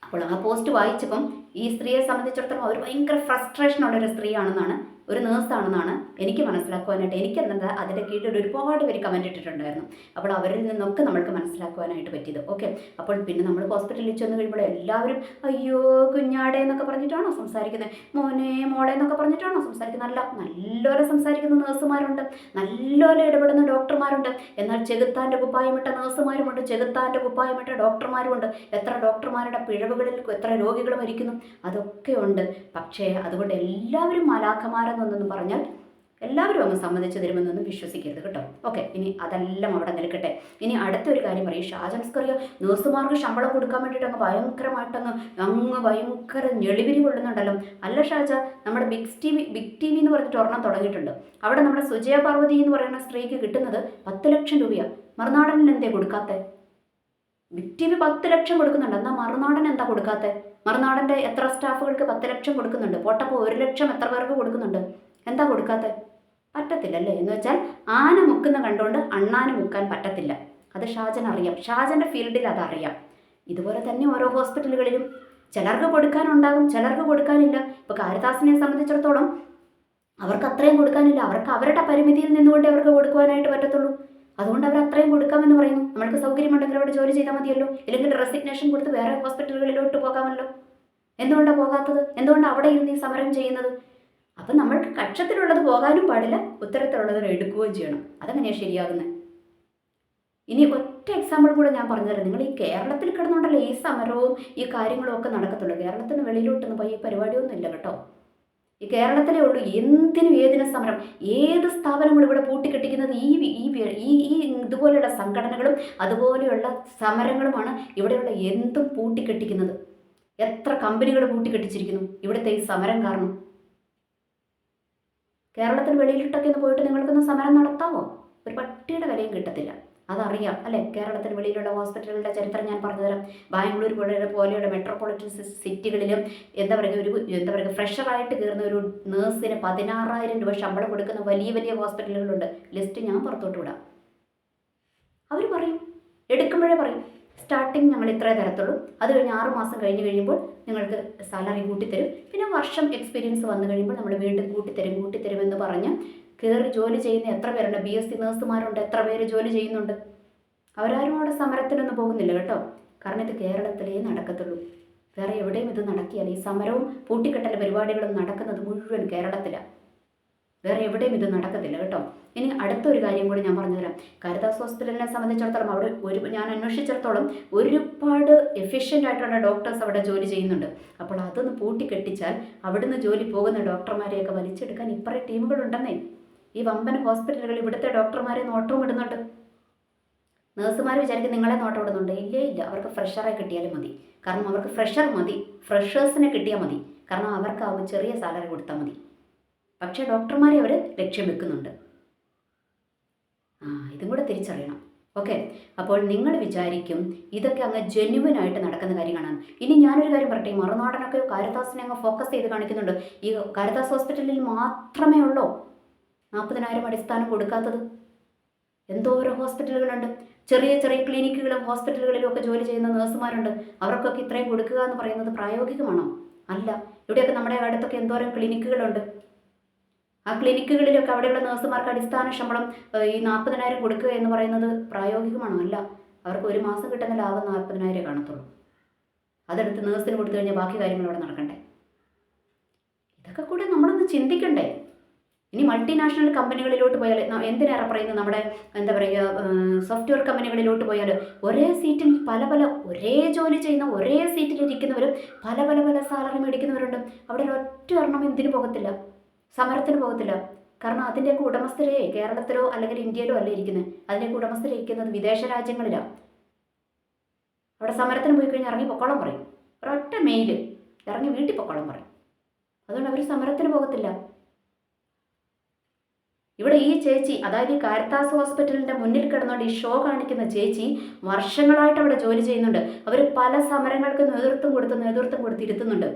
അപ്പോൾ ആ പോസ്റ്റ് വായിച്ചപ്പം ഈ സ്ത്രീയെ സംബന്ധിച്ചിടത്തോളം അവർ ഭയങ്കര ഫ്രസ്ട്രേഷനുള്ളൊരു സ്ത്രീയാണെന്നാണ്, ഒരു നേഴ്സാണെന്നാണ് എനിക്ക് മനസ്സിലാക്കുവാനായിട്ട്. എനിക്കെന്താ അതിൻ്റെ കീഴിൽ ഒരുപാട് പേര് കമൻറ്റ് ഇട്ടിട്ടുണ്ടായിരുന്നു. അപ്പോൾ അവരിൽ നിന്നൊക്കെ നമ്മൾക്ക് മനസ്സിലാക്കുവാനായിട്ട് പറ്റിയത്. ഓക്കെ, അപ്പോൾ പിന്നെ നമ്മൾ ഹോസ്പിറ്റലിൽ ചെന്ന് കഴിയുമ്പോൾ എല്ലാവരും അയ്യോ കുഞ്ഞാടെ എന്നൊക്കെ പറഞ്ഞിട്ടാണോ സംസാരിക്കുന്നത്, മോനെ മോളെ എന്നൊക്കെ പറഞ്ഞിട്ടാണോ സംസാരിക്കുന്നത്? അല്ല, നല്ലപോലെ സംസാരിക്കുന്ന നേഴ്സുമാരുണ്ട്, നല്ലപോലെ ഇടപെടുന്ന ഡോക്ടർമാരുണ്ട്. എന്നാൽ ചെകുത്താൻ്റെ കുപ്പായമിട്ട നേഴ്സുമാരുമുണ്ട്, ചെകുത്താൻ്റെ കുപ്പായമിട്ട ഡോക്ടർമാരുമുണ്ട്. എത്ര ഡോക്ടർമാരുടെ പിഴവുകളിൽ എത്ര രോഗികൾ മരിക്കുന്നു, അതൊക്കെ ഉണ്ട്. പക്ഷേ അതുകൊണ്ട് എല്ലാവരും മാലാഖമാരെന്നൊന്നും പറഞ്ഞാൽ എല്ലാവരും അങ്ങ് സമ്മതിച്ചു തരുമെന്നൊന്നും വിശ്വസിക്കരുത് കേട്ടോ. ഓക്കെ, ഇനി അതെല്ലാം അവിടെ നിൽക്കട്ടെ. ഇനി അടുത്തൊരു കാര്യം പറയും. ഷാജൻ സ്കറിയ നേഴ്സുമാർക്ക് ശമ്പളം കൊടുക്കാൻ വേണ്ടിയിട്ട് അങ്ങ് ഭയങ്കര ഞെളിവിരി കൊള്ളുന്നുണ്ടല്ലോ. അല്ല ഷാജ, നമ്മുടെ ബിഗ് ടി വി എന്ന് പറഞ്ഞിട്ട് ഒരെണ്ണം തുടങ്ങിയിട്ടുണ്ട്. അവിടെ നമ്മുടെ സുജയ പാർവതി എന്ന് പറയുന്ന സ്ത്രീക്ക് കിട്ടുന്നത് 10 ലക്ഷം രൂപയാണ്. മറുനാടനിൽ എന്തേ കൊടുക്കാത്തേ? ബിഗ് ടി വി 10 ലക്ഷം കൊടുക്കുന്നുണ്ട്, എന്നാൽ മറുനാടൻ എന്താ കൊടുക്കാത്തത്? മറുനാടൻ്റെ എത്ര സ്റ്റാഫുകൾക്ക് 10 ലക്ഷം കൊടുക്കുന്നുണ്ട്? പോട്ടപ്പോൾ 1 ലക്ഷം എത്ര പേർക്ക് കൊടുക്കുന്നുണ്ട്? എന്താ കൊടുക്കാത്തത്? പറ്റത്തില്ലല്ലേ. എന്ന് വെച്ചാൽ ആന മുക്കുന്ന കണ്ടുകൊണ്ട് അണ്ണാന് മുക്കാൻ പറ്റത്തില്ല. അത് ഷാജൻ അറിയാം, ഷാജൻ്റെ ഫീൽഡിൽ അതറിയാം. ഇതുപോലെ തന്നെ ഓരോ ഹോസ്പിറ്റലുകളിലും ചിലർക്ക് കൊടുക്കാനുണ്ടാകും, ചിലർക്ക് കൊടുക്കാനില്ല. ഇപ്പോൾ കാരിത്താസിനെ സംബന്ധിച്ചിടത്തോളം അവർക്ക് അത്രയും കൊടുക്കാനില്ല. അവർക്ക് അവരുടെ പരിമിതിയിൽ നിന്നുകൊണ്ടേ അവർക്ക് കൊടുക്കുവാനായിട്ട് പറ്റത്തുള്ളൂ. അതുകൊണ്ട് അവർ അത്രയും കൊടുക്കാമെന്ന് പറയുന്നു. നമ്മൾക്ക് സൗകര്യമുണ്ടെങ്കിൽ അവിടെ ജോലി ചെയ്താൽ മതിയല്ലോ, ഇല്ലെങ്കിൽ റെസിഗ്നേഷൻ കൊടുത്ത് വേറെ ഹോസ്പിറ്റലുകളിലോട്ട് പോകാമല്ലോ. എന്തുകൊണ്ടാണ് പോകാത്തത്? എന്തുകൊണ്ടാണ് അവിടെ ഇരുന്ന് ഈ സമരം ചെയ്യുന്നത്? അപ്പം നമ്മൾക്ക് കക്ഷത്തിലുള്ളത് പോകാനും പാടില്ല, ഉത്തരത്തിലുള്ളത് എടുക്കുകയും ചെയ്യണം. അതെങ്ങനെയാണ് ശരിയാകുന്നത്? ഇനി ഒറ്റ എക്സാമ്പിൾ കൂടെ ഞാൻ പറഞ്ഞുതരാം. നിങ്ങൾ ഈ കേരളത്തിൽ കിടന്നുകൊണ്ടല്ലേ ഈ സമരവും ഈ കാര്യങ്ങളും ഒക്കെ നടക്കത്തുള്ളൂ. കേരളത്തിന് വെളിയിലോട്ടൊന്നും പോയി ഈ പരിപാടിയൊന്നും ഇല്ല കേട്ടോ. ഈ കേരളത്തിലേ ഉള്ളൂ എന്തിനും ഏതിനും സമരം. ഏത് സ്ഥാപനങ്ങളും ഇവിടെ പൂട്ടിക്കെട്ടിക്കുന്നത് ഈ ഇതുപോലെയുള്ള സംഘടനകളും അതുപോലെയുള്ള സമരങ്ങളുമാണ് ഇവിടെയുള്ള എന്തും പൂട്ടിക്കെട്ടിക്കുന്നത്. എത്ര കമ്പനികൾ പൂട്ടിക്കെട്ടിച്ചിരിക്കുന്നു ഇവിടുത്തെ ഈ സമരം കാരണം. കേരളത്തിന് വെളിയിലിട്ടൊക്കെ ഒന്ന് പോയിട്ട് നിങ്ങൾക്കൊന്ന് സമരം നടത്താമോ? ഒരു പട്ടിയുടെ വിലയും കിട്ടത്തില്ല. അതറിയാം അല്ലേ. കേരളത്തിന് വെളിയിലുള്ള ഹോസ്പിറ്റലുകളുടെ ചരിത്രം ഞാൻ പറഞ്ഞുതരാം. ബാംഗ്ലൂർ പോലെയുള്ള മെട്രോപൊളിറ്റൻ സിറ്റികളിലും എന്താ പറയുക ഫ്രഷറായിട്ട് കയറുന്ന ഒരു നേഴ്സിന് 16,000 രൂപ ശമ്പളം കൊടുക്കുന്ന വലിയ വലിയ ഹോസ്പിറ്റലുകളുണ്ട്. ലിസ്റ്റ് ഞാൻ പുറത്തോട്ട് വിടാം. അവർ പറയും, എടുക്കുമ്പോഴേ പറയും സ്റ്റാർട്ടിങ് ഞങ്ങൾ ഇത്രേ തരത്തുള്ളൂ, അത് കഴിഞ്ഞ് 6 മാസം കഴിഞ്ഞ് കഴിയുമ്പോൾ നിങ്ങൾക്ക് സാലറി കൂട്ടിത്തരും, പിന്നെ വർഷം എക്സ്പീരിയൻസ് വന്നു കഴിയുമ്പോൾ നമ്മൾ വീണ്ടും കൂട്ടിത്തരുമെന്ന് പറഞ്ഞ് കയറി ജോലി ചെയ്യുന്ന എത്ര പേരുണ്ട്? BSc നേഴ്സുമാരുണ്ട്, എത്ര പേര് ജോലി ചെയ്യുന്നുണ്ട്. അവരാരും അവിടെ സമരത്തിനൊന്നും പോകുന്നില്ല കേട്ടോ. കാരണം ഇത് കേരളത്തിലേ നടക്കത്തുള്ളൂ, വേറെ എവിടെയും ഇത് നടക്കിയാൽ. ഈ സമരവും പൂട്ടിക്കെട്ടൽ പരിപാടികളും നടക്കുന്നത് മുഴുവൻ കേരളത്തിലാണ്, വേറെ എവിടെയും ഇത് നടക്കത്തില്ല കേട്ടോ. ഇനി അടുത്തൊരു കാര്യം കൂടി ഞാൻ പറഞ്ഞുതരാം. കാരിത്താസ് ഹോസ്പിറ്റലിനെ സംബന്ധിച്ചിടത്തോളം അവിടെ ഞാൻ അന്വേഷിച്ചിടത്തോളം ഒരുപാട് എഫിഷ്യൻ്റ് ആയിട്ടുള്ള ഡോക്ടേഴ്സ് അവിടെ ജോലി ചെയ്യുന്നുണ്ട്. അപ്പോൾ അതൊന്ന് പൂട്ടിക്കെട്ടിച്ചാൽ അവിടുന്ന് ജോലി പോകുന്ന ഡോക്ടർമാരെയൊക്കെ വലിച്ചെടുക്കാൻ ഇപ്പറേ ടീമുകളുണ്ടെന്നേ. ഈ വമ്പൻ ഹോസ്പിറ്റലുകൾ ഇവിടുത്തെ ഡോക്ടർമാരെ നോട്ടവും ഇടുന്നുണ്ട്. നേഴ്സുമാർ വിചാരിക്കും നിങ്ങളെ നോട്ടം ഇടുന്നുണ്ട്. ഇല്ല, അവർക്ക് ഫ്രഷറെ കിട്ടിയാലും മതി. കാരണം അവർക്ക് ഫ്രഷർ മതി, ഫ്രഷേഴ്സിനെ കിട്ടിയാൽ മതി. കാരണം അവർക്ക് ചെറിയ സാലറി കൊടുത്താൽ മതി. പക്ഷേ ഡോക്ടർമാരെ അവർ ലക്ഷ്യം വെക്കുന്നുണ്ട്. ഇതും കൂടെ തിരിച്ചറിയണം. ഓക്കെ, അപ്പോൾ നിങ്ങൾ വിചാരിക്കും ഇതൊക്കെ അങ്ങ് ജെന്യുവനായിട്ട് നടക്കുന്ന കാര്യങ്ങളാണ്. ഇനി ഞാനൊരു കാര്യം പറയട്ടെ. മറുനാടനൊക്കെ കാരിത്താസിനെ അങ്ങ് ഫോക്കസ് ചെയ്ത് കാണിക്കുന്നുണ്ട്. ഈ കാരിത്താസ് ഹോസ്പിറ്റലിൽ മാത്രമേ ഉള്ളൂ. 40,000 അടിസ്ഥാനം കൊടുക്കാത്തത്? എന്തോരോ ഹോസ്പിറ്റലുകളുണ്ട്, ചെറിയ ചെറിയ ക്ലിനിക്കുകളും ഹോസ്പിറ്റലുകളിലും ഒക്കെ ജോലി ചെയ്യുന്ന നഴ്സുമാരുണ്ട്. അവർക്കൊക്കെ ഇത്രയും കൊടുക്കുക എന്ന് പറയുന്നത് പ്രായോഗികമാണോ? അല്ല. ഇവിടെയൊക്കെ നമ്മുടെ അടുത്തൊക്കെ എന്തോരം ക്ലിനിക്കുകളുണ്ട്. ആ ക്ലിനിക്കുകളിലൊക്കെ അവിടെയുള്ള നഴ്സുമാർക്ക് അടിസ്ഥാന ശമ്പളം ഈ 40,000 കൊടുക്കുക എന്ന് പറയുന്നത് പ്രായോഗികമാണോ? അല്ല. അവർക്ക് ഒരു മാസം കിട്ടുന്ന ലാഭം 40,000 കാണത്തുള്ളൂ. അതെടുത്ത് നേഴ്സിന് കൊടുത്തു കഴിഞ്ഞാൽ ബാക്കി കാര്യങ്ങൾ അവിടെ നടക്കണ്ടേ? ഇതൊക്കെ കൂടെ നമ്മളൊന്ന് ചിന്തിക്കണ്ടേ? ഇനി മൾട്ടിനാഷണൽ കമ്പനികളിലോട്ട് പോയാൽ, എന്തിനേറെ പറയുന്നത്, നമ്മുടെ എന്താ പറയുക, സോഫ്റ്റ്വെയർ കമ്പനികളിലോട്ട് പോയാൽ ഒരേ സീറ്റിൽ പല പല ഒരേ ജോലി ചെയ്യുന്ന ഒരേ സീറ്റിൽ ഇരിക്കുന്നവരും പല പല പല സാലറി മേടിക്കുന്നവരുണ്ട്. അവിടെ ഒറ്റ എണ്ണം എന്തിനു പോകത്തില്ല? സമരത്തിന് പോകത്തില്ല. കാരണം അതിൻ്റെയൊക്കെ ഉടമസ്ഥരെ കേരളത്തിലോ അല്ലെങ്കിൽ ഇന്ത്യയിലോ അല്ല ഇരിക്കുന്നത്. അതിൻ്റെയൊക്കെ ഉടമസ്ഥരെ ഇരിക്കുന്നത് വിദേശ രാജ്യങ്ങളിലാണ്. അവിടെ സമരത്തിന് പോയി കഴിഞ്ഞാൽ ഇറങ്ങി പൊക്കോളം പറയും. ഒരൊറ്റ മെയിൽ ഇറങ്ങി വീട്ടിൽ പൊക്കോളം പറയും. അതുകൊണ്ട് അവർ സമരത്തിന് പോകത്തില്ല. ഇവിടെ ഈ ചേച്ചി, അതായത് ഈ കാരിത്താസ് ഹോസ്പിറ്റലിൻ്റെ മുന്നിൽ കിടന്നുകൊണ്ട് ഈ ഷോ കാണിക്കുന്ന ചേച്ചി വർഷങ്ങളായിട്ട് അവിടെ ജോലി ചെയ്യുന്നുണ്ട്. അവർ പല സമരങ്ങൾക്ക് നേതൃത്വം കൊടുത്ത് ഇരുത്തുന്നുണ്ട്.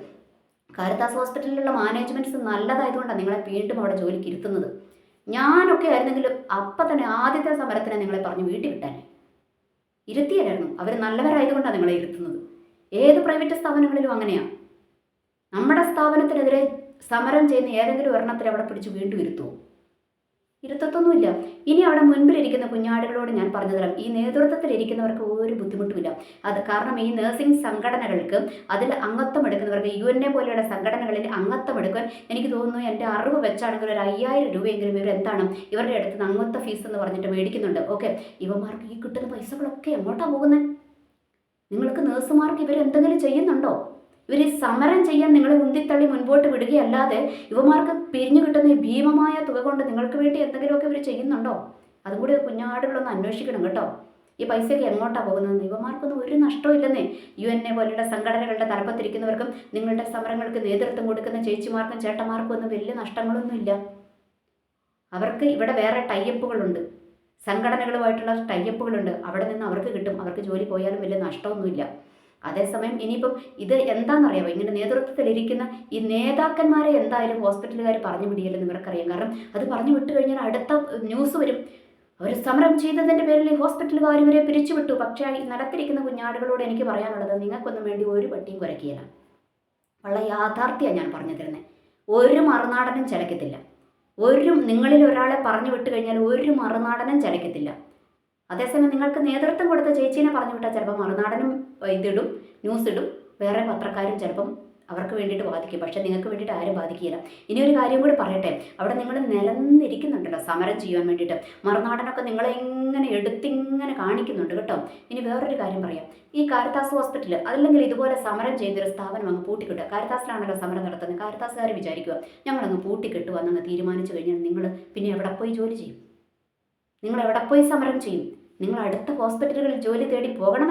കാരിത്താസ് ഹോസ്പിറ്റലിലുള്ള മാനേജ്മെൻറ്റ്സ് നല്ലതായതുകൊണ്ടാണ് നിങ്ങളെ വീണ്ടും അവിടെ ജോലിക്ക് ഇരുത്തുന്നത്. ഞാനൊക്കെ ആയിരുന്നെങ്കിൽ അപ്പം തന്നെ ആദ്യത്തെ സമരത്തിനെ നിങ്ങളെ പറഞ്ഞ് വീട്ടിൽ വിട്ടാനെ, ഇരുത്തിയായിരുന്നു. അവർ നല്ലവരായതുകൊണ്ടാണ് നിങ്ങളെ ഇരുത്തുന്നത്. ഏത് പ്രൈവറ്റ് സ്ഥാപനങ്ങളിലും അങ്ങനെയാണ്. നമ്മുടെ സ്ഥാപനത്തിനെതിരെ സമരം ചെയ്യുന്ന ഏതെങ്കിലും ഒരെണ്ണത്തിൽ അവിടെ പിടിച്ച് വീണ്ടും ഇരുത്തുമോ? ഇരുത്തത്തൊന്നുമില്ല. ഇനി അവിടെ മുൻപിലിരിക്കുന്ന കുഞ്ഞാടുകളോട് ഞാൻ പറഞ്ഞു തരാം, ഈ നേതൃത്വത്തിലിരിക്കുന്നവർക്ക് ഒരു ബുദ്ധിമുട്ടുമില്ല. അത് കാരണം ഈ നഴ്സിംഗ് സംഘടനകൾക്ക് അതിൽ അംഗത്വം എടുക്കുന്നവർക്ക്, UN പോലെയുള്ള സംഘടനകളിൽ അംഗത്വം എടുക്കാൻ എനിക്ക് തോന്നുന്നു, എൻ്റെ അറിവ് വെച്ചാണെങ്കിൽ ഒരു 5,000 രൂപയെങ്കിലും ഇവർ എന്താണ് ഇവരുടെ അടുത്ത് നിന്ന് അംഗത്വ ഫീസ് എന്ന് പറഞ്ഞിട്ട് മേടിക്കുന്നുണ്ട്. ഓക്കെ, ഇവന്മാർക്ക് ഈ കിട്ടുന്ന പൈസകളൊക്കെ എങ്ങോട്ടാണ് പോകുന്നത്? നിങ്ങൾക്ക് നഴ്സുമാർക്ക് ഇവരെന്തെങ്കിലും ചെയ്യുന്നുണ്ടോ? ഇവർ ഈ സമരം ചെയ്യാൻ നിങ്ങളെ ഉന്തിത്തള്ളി മുൻപോട്ട് വിടുകയല്ലാതെ ഇവന്മാർക്ക് പിരിഞ്ഞു കിട്ടുന്ന ഈ ഭീമമായ തുക കൊണ്ട് നിങ്ങൾക്ക് വേണ്ടി എന്തെങ്കിലുമൊക്കെ ഇവർ ചെയ്യുന്നുണ്ടോ? അതും കൂടി കുഞ്ഞാടുകളൊന്ന് അന്വേഷിക്കണം കേട്ടോ. ഈ പൈസയൊക്കെ എങ്ങോട്ടാണ് പോകുന്നത്? ഇവന്മാർക്കൊന്നും ഒരു നഷ്ടവും ഇല്ലെന്നേ. UN പോലെയുള്ള സംഘടനകളുടെ തലപ്പത്തിരിക്കുന്നവർക്കും നിങ്ങളുടെ സമരങ്ങൾക്ക് നേതൃത്വം കൊടുക്കുന്ന ചേച്ചിമാർക്കും ചേട്ടന്മാർക്കും ഒന്നും വലിയ നഷ്ടങ്ങളൊന്നുമില്ല. അവർക്ക് ഇവിടെ വേറെ ടൈയപ്പുകളുണ്ട്, സംഘടനകളുമായിട്ടുള്ള ടൈയപ്പുകളുണ്ട്. അവിടെ നിന്ന് അവർക്ക് കിട്ടും. അവർക്ക് ജോലി പോയാലും വലിയ നഷ്ടമൊന്നുമില്ല. അതേസമയം ഇനിയിപ്പം ഇത് എന്താണെന്നറിയാമോ, ഇങ്ങനെ നേതൃത്വത്തിലിരിക്കുന്ന ഈ നേതാക്കന്മാരെ എന്തായാലും ഹോസ്പിറ്റലുകാർ പറഞ്ഞു വിടിയല്ലെന്ന് ഇവർക്കറിയാം. കാരണം അത് പറഞ്ഞു വിട്ടു കഴിഞ്ഞാൽ അടുത്ത ന്യൂസ് വരും, അവർ സമരം ചെയ്തതിൻ്റെ പേരിൽ ഈ ഹോസ്പിറ്റലുകാർ ഇവരെ പിരിച്ചുവിട്ടു. പക്ഷേ ഈ നിലത്തിരിക്കുന്ന കുഞ്ഞാടുകളോട് എനിക്ക് പറയാനുള്ളത്, നിങ്ങൾക്കൊന്നും വേണ്ടി ഒരു പട്ടിയും കുരയ്ക്കുകയില്ല. വളരെ യാഥാർത്ഥ്യമാണ് ഞാൻ പറഞ്ഞു തരുന്നത്. ഒരു മറുനാടനും ചലക്കത്തില്ല. നിങ്ങളിൽ ഒരാളെ പറഞ്ഞു വിട്ട് കഴിഞ്ഞാൽ ഒരു മറുനാടനും ചലക്കത്തില്ല. അതേസമയം നിങ്ങൾക്ക് നേതൃത്വം കൊടുത്ത ചേച്ചീനെ പറഞ്ഞു വിട്ടാൽ ചിലപ്പോൾ മറുനാടനും ഇതിടും, ന്യൂസ് ഇടും, വേറെ പത്രക്കാരും ചിലപ്പം അവർക്ക് വേണ്ടിയിട്ട് ബാധിക്കും. പക്ഷേ നിങ്ങൾക്ക് വേണ്ടിയിട്ട് ആരും ബാധിക്കില്ല. ഇനി ഒരു കാര്യം കൂടി പറയട്ടെ, അവിടെ നിങ്ങൾ നിലനിന്നിരിക്കുന്നുണ്ടല്ലോ സമരം ചെയ്യാൻ വേണ്ടിയിട്ട്. മറുനാടനൊക്കെ നിങ്ങളെ ഇങ്ങനെ എടുത്തിങ്ങനെ കാണിക്കുന്നുണ്ട് കേട്ടോ. ഇനി വേറൊരു കാര്യം പറയാം, ഈ കാരിത്താസ് ഹോസ്പിറ്റൽ അതല്ലെങ്കിൽ ഇതുപോലെ സമരം ചെയ്തൊരു സ്ഥാപനം അങ്ങ് പൂട്ടിക്കിട്ടുക. കാരിത്താസിലാണല്ലോ സമരം നടത്തുന്നത്. കാരിത്താസുകാർ വിചാരിക്കുക ഞങ്ങളങ്ങ് പൂട്ടിക്കിട്ടുക എന്നങ്ങ് തീരുമാനിച്ചു കഴിഞ്ഞാൽ നിങ്ങൾ പിന്നെ എവിടെ പോയി ജോലി ചെയ്യും? നിങ്ങൾ എവിടെ പോയി സമരം ചെയ്യും? നിങ്ങൾ അടുത്ത ഹോസ്പിറ്റലുകളിൽ ജോലി തേടി പോകണം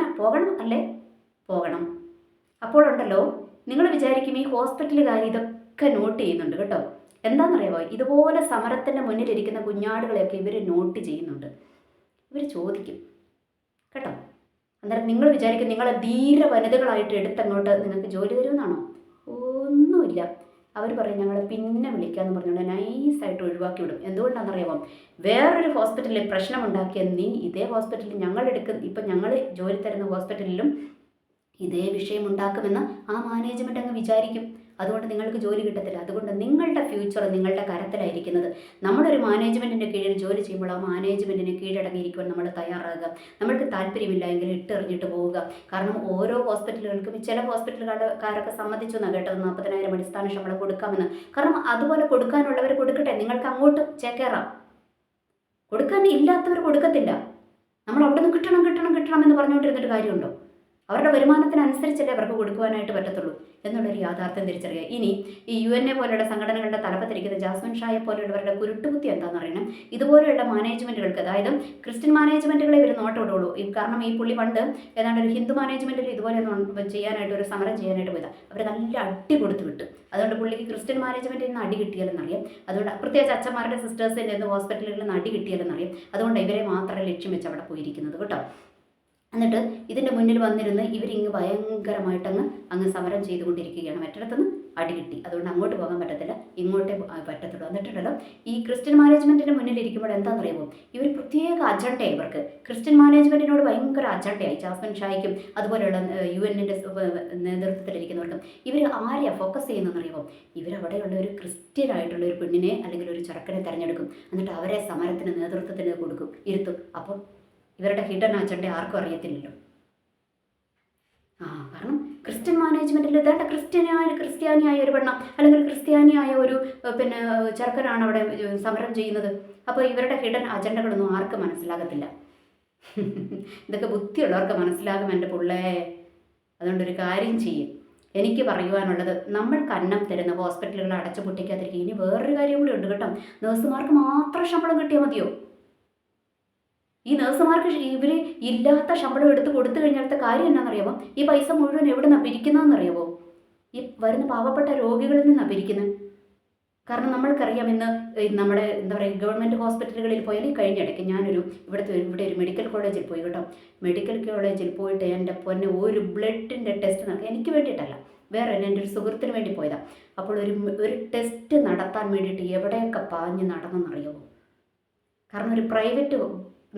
അല്ലേ? പോകണം. അപ്പോഴുണ്ടല്ലോ നിങ്ങൾ വിചാരിക്കും ഈ ഹോസ്പിറ്റലുകാർ ഇതൊക്കെ നോട്ട് ചെയ്യുന്നുണ്ട് കേട്ടോ. എന്താണെന്നറിയാമോ, ഇതുപോലെ സമരത്തിൻ്റെ മുന്നിലിരിക്കുന്ന കുഞ്ഞാടുകളെയൊക്കെ ഇവർ നോട്ട് ചെയ്യുന്നുണ്ട്. ഇവർ ചോദിക്കും കേട്ടോ. അന്നേരം നിങ്ങൾ വിചാരിക്കും നിങ്ങളെ ധീര വനിതകളായിട്ട് എടുത്തങ്ങോട്ട് നിങ്ങൾക്ക് ജോലി തരുമെന്നാണോ? ഒന്നുമില്ല. അവർ പറയും ഞങ്ങൾ പിന്നെ വിളിക്കാമെന്ന് പറഞ്ഞുകൊണ്ട് നൈസായിട്ട് ഒഴിവാക്കി വിടും. എന്തുകൊണ്ടാണെന്നറിയാമോ, വേറൊരു ഹോസ്പിറ്റലിൽ പ്രശ്നമുണ്ടാക്കിയ നീ ഇതേ ഹോസ്പിറ്റലിൽ ഇപ്പം ഞങ്ങൾ ജോലി തരുന്ന ഹോസ്പിറ്റലിലും ഇതേ വിഷയം ഉണ്ടാക്കുമെന്ന് ആ മാനേജ്മെൻറ്റ് അങ്ങ് വിചാരിക്കും. അതുകൊണ്ട് നിങ്ങൾക്ക് ജോലി കിട്ടത്തില്ല. അതുകൊണ്ട് നിങ്ങളുടെ ഫ്യൂച്ചർ നിങ്ങളുടെ കരത്തിലായിരിക്കുന്നത്. നമ്മളൊരു മാനേജ്മെൻറ്റിൻ്റെ കീഴിൽ ജോലി ചെയ്യുമ്പോൾ ആ മാനേജ്മെൻറ്റിനെ കീഴടങ്ങിയിരിക്കുവാൻ നമ്മൾ തയ്യാറാകുക. നമ്മൾക്ക് താല്പര്യമില്ല എങ്കിൽ ഇട്ടെറിഞ്ഞിട്ട് പോവുക. കാരണം ഓരോ ഹോസ്പിറ്റലുകൾക്കും ചില ഹോസ്പിറ്റലുകാരൊക്കെ സമ്മതിച്ചു എന്നാണ് കേട്ടത് 40,000 അടിസ്ഥാന ശമ്പളം കൊടുക്കാമെന്ന്. കാരണം അതുപോലെ കൊടുക്കാനുള്ളവർ കൊടുക്കട്ടെ, നിങ്ങൾക്ക് അങ്ങോട്ട് ചേക്കേറാം. കൊടുക്കാൻ ഇല്ലാത്തവർ കൊടുക്കത്തില്ല. നമ്മൾ അവിടെ നിന്ന് കിട്ടണം എന്ന് പറഞ്ഞുകൊണ്ടിരുന്നിട്ട് കാര്യമുണ്ടോ? അവരുടെ വരുമാനത്തിനനുസരിച്ചല്ലേ അവർക്ക് കൊടുക്കുവാനായിട്ട് പറ്റത്തുള്ളൂ എന്നുള്ളൊരു യാഥാർത്ഥ്യം തിരിച്ചറിയുക. ഇനി ഈ UN പോലെയുള്ള സംഘടനകളുടെ തലപ്പത്തിരിക്കുന്ന ജാസ്മിൻ ഷായെ പോലെയുള്ളവരുടെ കുരുട്ടുബുദ്ധി എന്താണെന്ന് അറിയണം. ഇതുപോലെയുള്ള മാനേജ്മെൻറ്റുകൾക്ക്, അതായത് ക്രിസ്ത്യൻ മാനേജ്മെൻറ്റുകളെ ഇവർ നോട്ടമിടുള്ളൂ. കാരണം ഈ പുള്ളി പണ്ട് ഏതാണ്ട് ഒരു ഹിന്ദു മാനേജ്മെൻറ്റിൽ ഇതുപോലെ ചെയ്യാനായിട്ട് ഒരു സമരം ചെയ്യാനായിട്ട് പോയതാണ്. അവർ നല്ല അടി കൊടുത്ത് വിട്ടു. അതുകൊണ്ട് പുള്ളിക്ക് ക്രിസ്ത്യൻ മാനേജ്മെൻറ്റിൽ നിന്ന് അടി കിട്ടിയാലെന്നറിയാം. അതുകൊണ്ട് പ്രത്യേകിച്ച് അച്ഛന്മാരുടെ സിസ്റ്റേഴ്സിൻ്റെ നിന്ന് ഹോസ്പിറ്റലുകളിൽ നിന്ന് അടി കിട്ടിയാലെന്നറിയാം. അതുകൊണ്ട് ഇവരെ മാത്രം ലക്ഷ്യം വെച്ച് അവിടെ പോയിരിക്കുന്നത് കേട്ടോ. എന്നിട്ട് ഇതിൻ്റെ മുന്നിൽ വന്നിരുന്ന് ഇവരിങ്ങ് ഭയങ്കരമായിട്ടങ്ങ് സമരം ചെയ്തുകൊണ്ടിരിക്കുകയാണ്. മറ്റിടത്തുനിന്ന് അടി കിട്ടി. അതുകൊണ്ട് അങ്ങോട്ട് പോകാൻ പറ്റത്തില്ല, ഇങ്ങോട്ടേ പറ്റത്തുള്ളൂ. എന്നിട്ടുണ്ടല്ലോ ഈ ക്രിസ്ത്യൻ മാനേജ്മെൻറ്റിൻ്റെ മുന്നിലിരിക്കുമ്പോൾ എന്താണെന്നറിയുമോ, ഇവർ പ്രത്യേക അജണ്ടയാണ് ഇവർക്ക്. ക്രിസ്ത്യൻ മാനേജ്മെൻറ്റിനോട് ഭയങ്കര അജണ്ടയായി ജാസ്മിൻ ഷായ്ക്കും അതുപോലെയുള്ള UN-ൻ്റെ നേതൃത്വത്തിലിരിക്കുന്നവർക്കും. ഇവർ ആരെയാണ് ഫോക്കസ് ചെയ്യുന്നതെന്നറിയുമോ, ഇവരവിടെയുള്ള ഒരു ക്രിസ്ത്യനായിട്ടുള്ള ഒരു പെണ്ണിനെ അല്ലെങ്കിൽ ഒരു ചെറുക്കനെ തിരഞ്ഞെടുക്കും. എന്നിട്ട് അവരെ സമരത്തിന് നേതൃത്വത്തിന് ഇരുത്തും. അപ്പം ഇവരുടെ ഹിഡൻ അജണ്ട ആർക്കും അറിയത്തില്ലല്ലോ. കാരണം ക്രിസ്ത്യൻ മാനേജ്മെൻറ്റിൽ ഇതേണ്ട ക്രിസ്ത്യാനിയായ ഒരു പെണ്ണ അല്ലെങ്കിൽ ക്രിസ്ത്യാനിയായ ഒരു ചെറുക്കനാണ് അവിടെ സമരം ചെയ്യുന്നത്. അപ്പോൾ ഇവരുടെ ഹിഡൻ അജണ്ടകളൊന്നും ആർക്കും മനസ്സിലാകത്തില്ല. ഇതൊക്കെ ബുദ്ധിയുള്ളവർക്ക് മനസ്സിലാകും എൻ്റെ പിള്ളേ. അതുകൊണ്ടൊരു കാര്യം ചെയ്യും. എനിക്ക് പറയുവാനുള്ളത്, നമ്മൾക്ക് അന്നം തരുന്ന ഹോസ്പിറ്റലുകൾ അടച്ചു പൊട്ടിക്കാതിരിക്കുക. ഇനി വേറൊരു കാര്യം കൂടി ഉണ്ട് കേട്ടോ, നേഴ്സുമാർക്ക് മാത്രം ശമ്പളം കിട്ടിയാൽ മതിയോ? ഈ നേഴ്സുമാർക്ക് ഇവർ ഇല്ലാത്ത ശമ്പളം എടുത്ത് കൊടുത്തു കഴിഞ്ഞാലത്തെ കാര്യം എന്നാണെന്നറിയാമോ, ഈ പൈസ മുഴുവൻ എവിടെ നിന്നാണ് പിരിക്കുന്നതെന്നറിയാമോ? ഈ വരുന്ന പാവപ്പെട്ട രോഗികളിൽ നിന്നാണ് പിരിക്കുന്നത്. കാരണം നമ്മൾക്കറിയാം, ഇന്ന് നമ്മുടെ എന്താ പറയുക, ഗവൺമെൻറ് ഹോസ്പിറ്റലുകളിൽ പോയാൽ ഈ കഴിഞ്ഞിടയ്ക്ക് ഞാനൊരു ഇവിടെ ഒരു മെഡിക്കൽ കോളേജിൽ പോയി കേട്ടോ. മെഡിക്കൽ കോളേജിൽ പോയിട്ട് എൻ്റെ പൊന്നെ ഒരു ബ്ലഡിൻ്റെ ടെസ്റ്റ് നടക്കുക, എനിക്ക് വേണ്ടിയിട്ടല്ല, വേറെ എൻ്റെ ഒരു സുഹൃത്തിന് വേണ്ടി പോയതാണ്. അപ്പോൾ ഒരു ടെസ്റ്റ് നടത്താൻ വേണ്ടിയിട്ട് എവിടെയൊക്കെ പാഞ്ഞ് നടന്നെന്നറിയാമോ? കാരണം ഒരു പ്രൈവറ്റ്,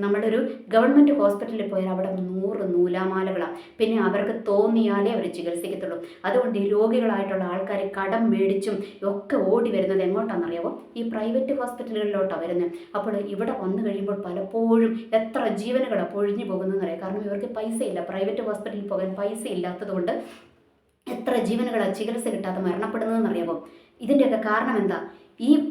നമ്മളൊരു ഗവൺമെൻറ് ഹോസ്പിറ്റലിൽ പോയാൽ അവിടെ 100 നൂലാമാലകളാണ്. പിന്നെ അവർക്ക് തോന്നിയാലേ അവർ ചികിത്സിക്കത്തുള്ളൂ. അതുകൊണ്ട് ഈ രോഗികളായിട്ടുള്ള ആൾക്കാർ കടം മേടിച്ചും ഒക്കെ ഓടി വരുന്നത് എങ്ങോട്ടാണെന്നറിയാമോ? ഈ പ്രൈവറ്റ് ഹോസ്പിറ്റലുകളിലോട്ടാണ് വരുന്നത്. അപ്പോൾ ഇവിടെ വന്നു കഴിയുമ്പോൾ പലപ്പോഴും എത്ര ജീവനുകളാണ് പൊഴിഞ്ഞു പോകുന്നതെന്നറിയാം. കാരണം ഇവർക്ക് പൈസയില്ല, പ്രൈവറ്റ് ഹോസ്പിറ്റലിൽ പോകാൻ പൈസ ഇല്ലാത്തതുകൊണ്ട് എത്ര ജീവനുകളാണ് ചികിത്സ കിട്ടാതെ മരണപ്പെടുന്നതെന്നറിയാമോ? ഇതിൻ്റെയൊക്കെ കാരണം എന്താ?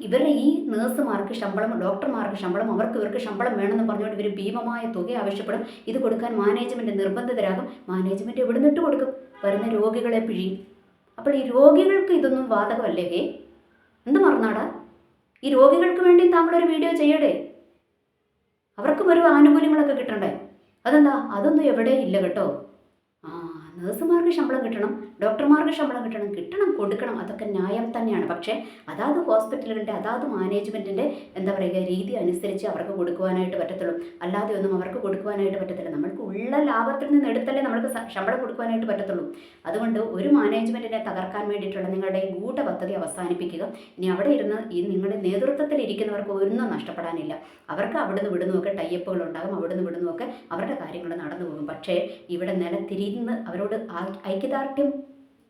ഇവരുടെ ഈ നേഴ്സുമാർക്ക് ശമ്പളം, ഡോക്ടർമാർക്ക് ശമ്പളം, ഇവർക്ക് ശമ്പളം വേണമെന്ന് പറഞ്ഞുകൊണ്ട് ഇവർ ഭീമമായ തുക ആവശ്യപ്പെടും. ഇത് കൊടുക്കാൻ മാനേജ്മെൻറ്റ് നിർബന്ധിതരാകും. മാനേജ്മെൻറ്റ് എവിടെ നിന്നിട്ട് കൊടുക്കും? വരുന്ന രോഗികളെ പിഴിയും. അപ്പോൾ ഈ രോഗികൾക്ക് ഇതൊന്നും ബാധകമല്ലേ? എന്ത് മറന്നാടാ? ഈ രോഗികൾക്ക് വേണ്ടി താങ്കളൊരു വീഡിയോ ചെയ്യടേ, അവർക്കും ഒരു ആനുകൂല്യങ്ങളൊക്കെ കിട്ടണ്ടേ? അതെന്താ? അതൊന്നും എവിടെ ഇല്ല കേട്ടോ. നേഴ്സുമാർക്ക് ശമ്പളം കിട്ടണം, ഡോക്ടർമാർക്ക് ശമ്പളം കിട്ടണം, കൊടുക്കണം, അതൊക്കെ ന്യായം തന്നെയാണ്. പക്ഷേ അതാത് ഹോസ്പിറ്റലുകളുടെ അതാത് മാനേജ്മെൻറ്റിൻ്റെ എന്താ പറയുക രീതി അനുസരിച്ച് അവർക്ക് കൊടുക്കുവാനായിട്ട് പറ്റത്തുള്ളൂ. അല്ലാതെ ഒന്നും അവർക്ക് കൊടുക്കുവാനായിട്ട് പറ്റത്തില്ല. നമ്മൾക്ക് ഉള്ള ലാഭത്തിൽ നിന്ന് എടുത്തല്ലേ നമ്മൾക്ക് ശമ്പളം കൊടുക്കുവാനായിട്ട് പറ്റത്തുള്ളൂ. അതുകൊണ്ട് ഒരു മാനേജ്മെൻറ്റിനെ തകർക്കാൻ വേണ്ടിയിട്ടുള്ള നിങ്ങളുടെ ഈ ഗൂഢപദ്ധതി അവസാനിപ്പിക്കുക. ഇനി അവിടെ ഇരുന്ന് ഈ നിങ്ങളുടെ നേതൃത്വത്തിൽ ഇരിക്കുന്നവർക്ക് ഒന്നും നഷ്ടപ്പെടാനില്ല. അവർക്ക് അവിടുന്ന് വിടുന്നുമൊക്കെ ടൈപ്പുകളുണ്ടാകും, അവിടുന്ന് വിടുന്നുമൊക്കെ അവരുടെ കാര്യങ്ങൾ നടന്നു പോകും. പക്ഷേ ഇവിടെ നിലത്തിരിന്ന് അവരോട് ഐക്യദാർഢ്യം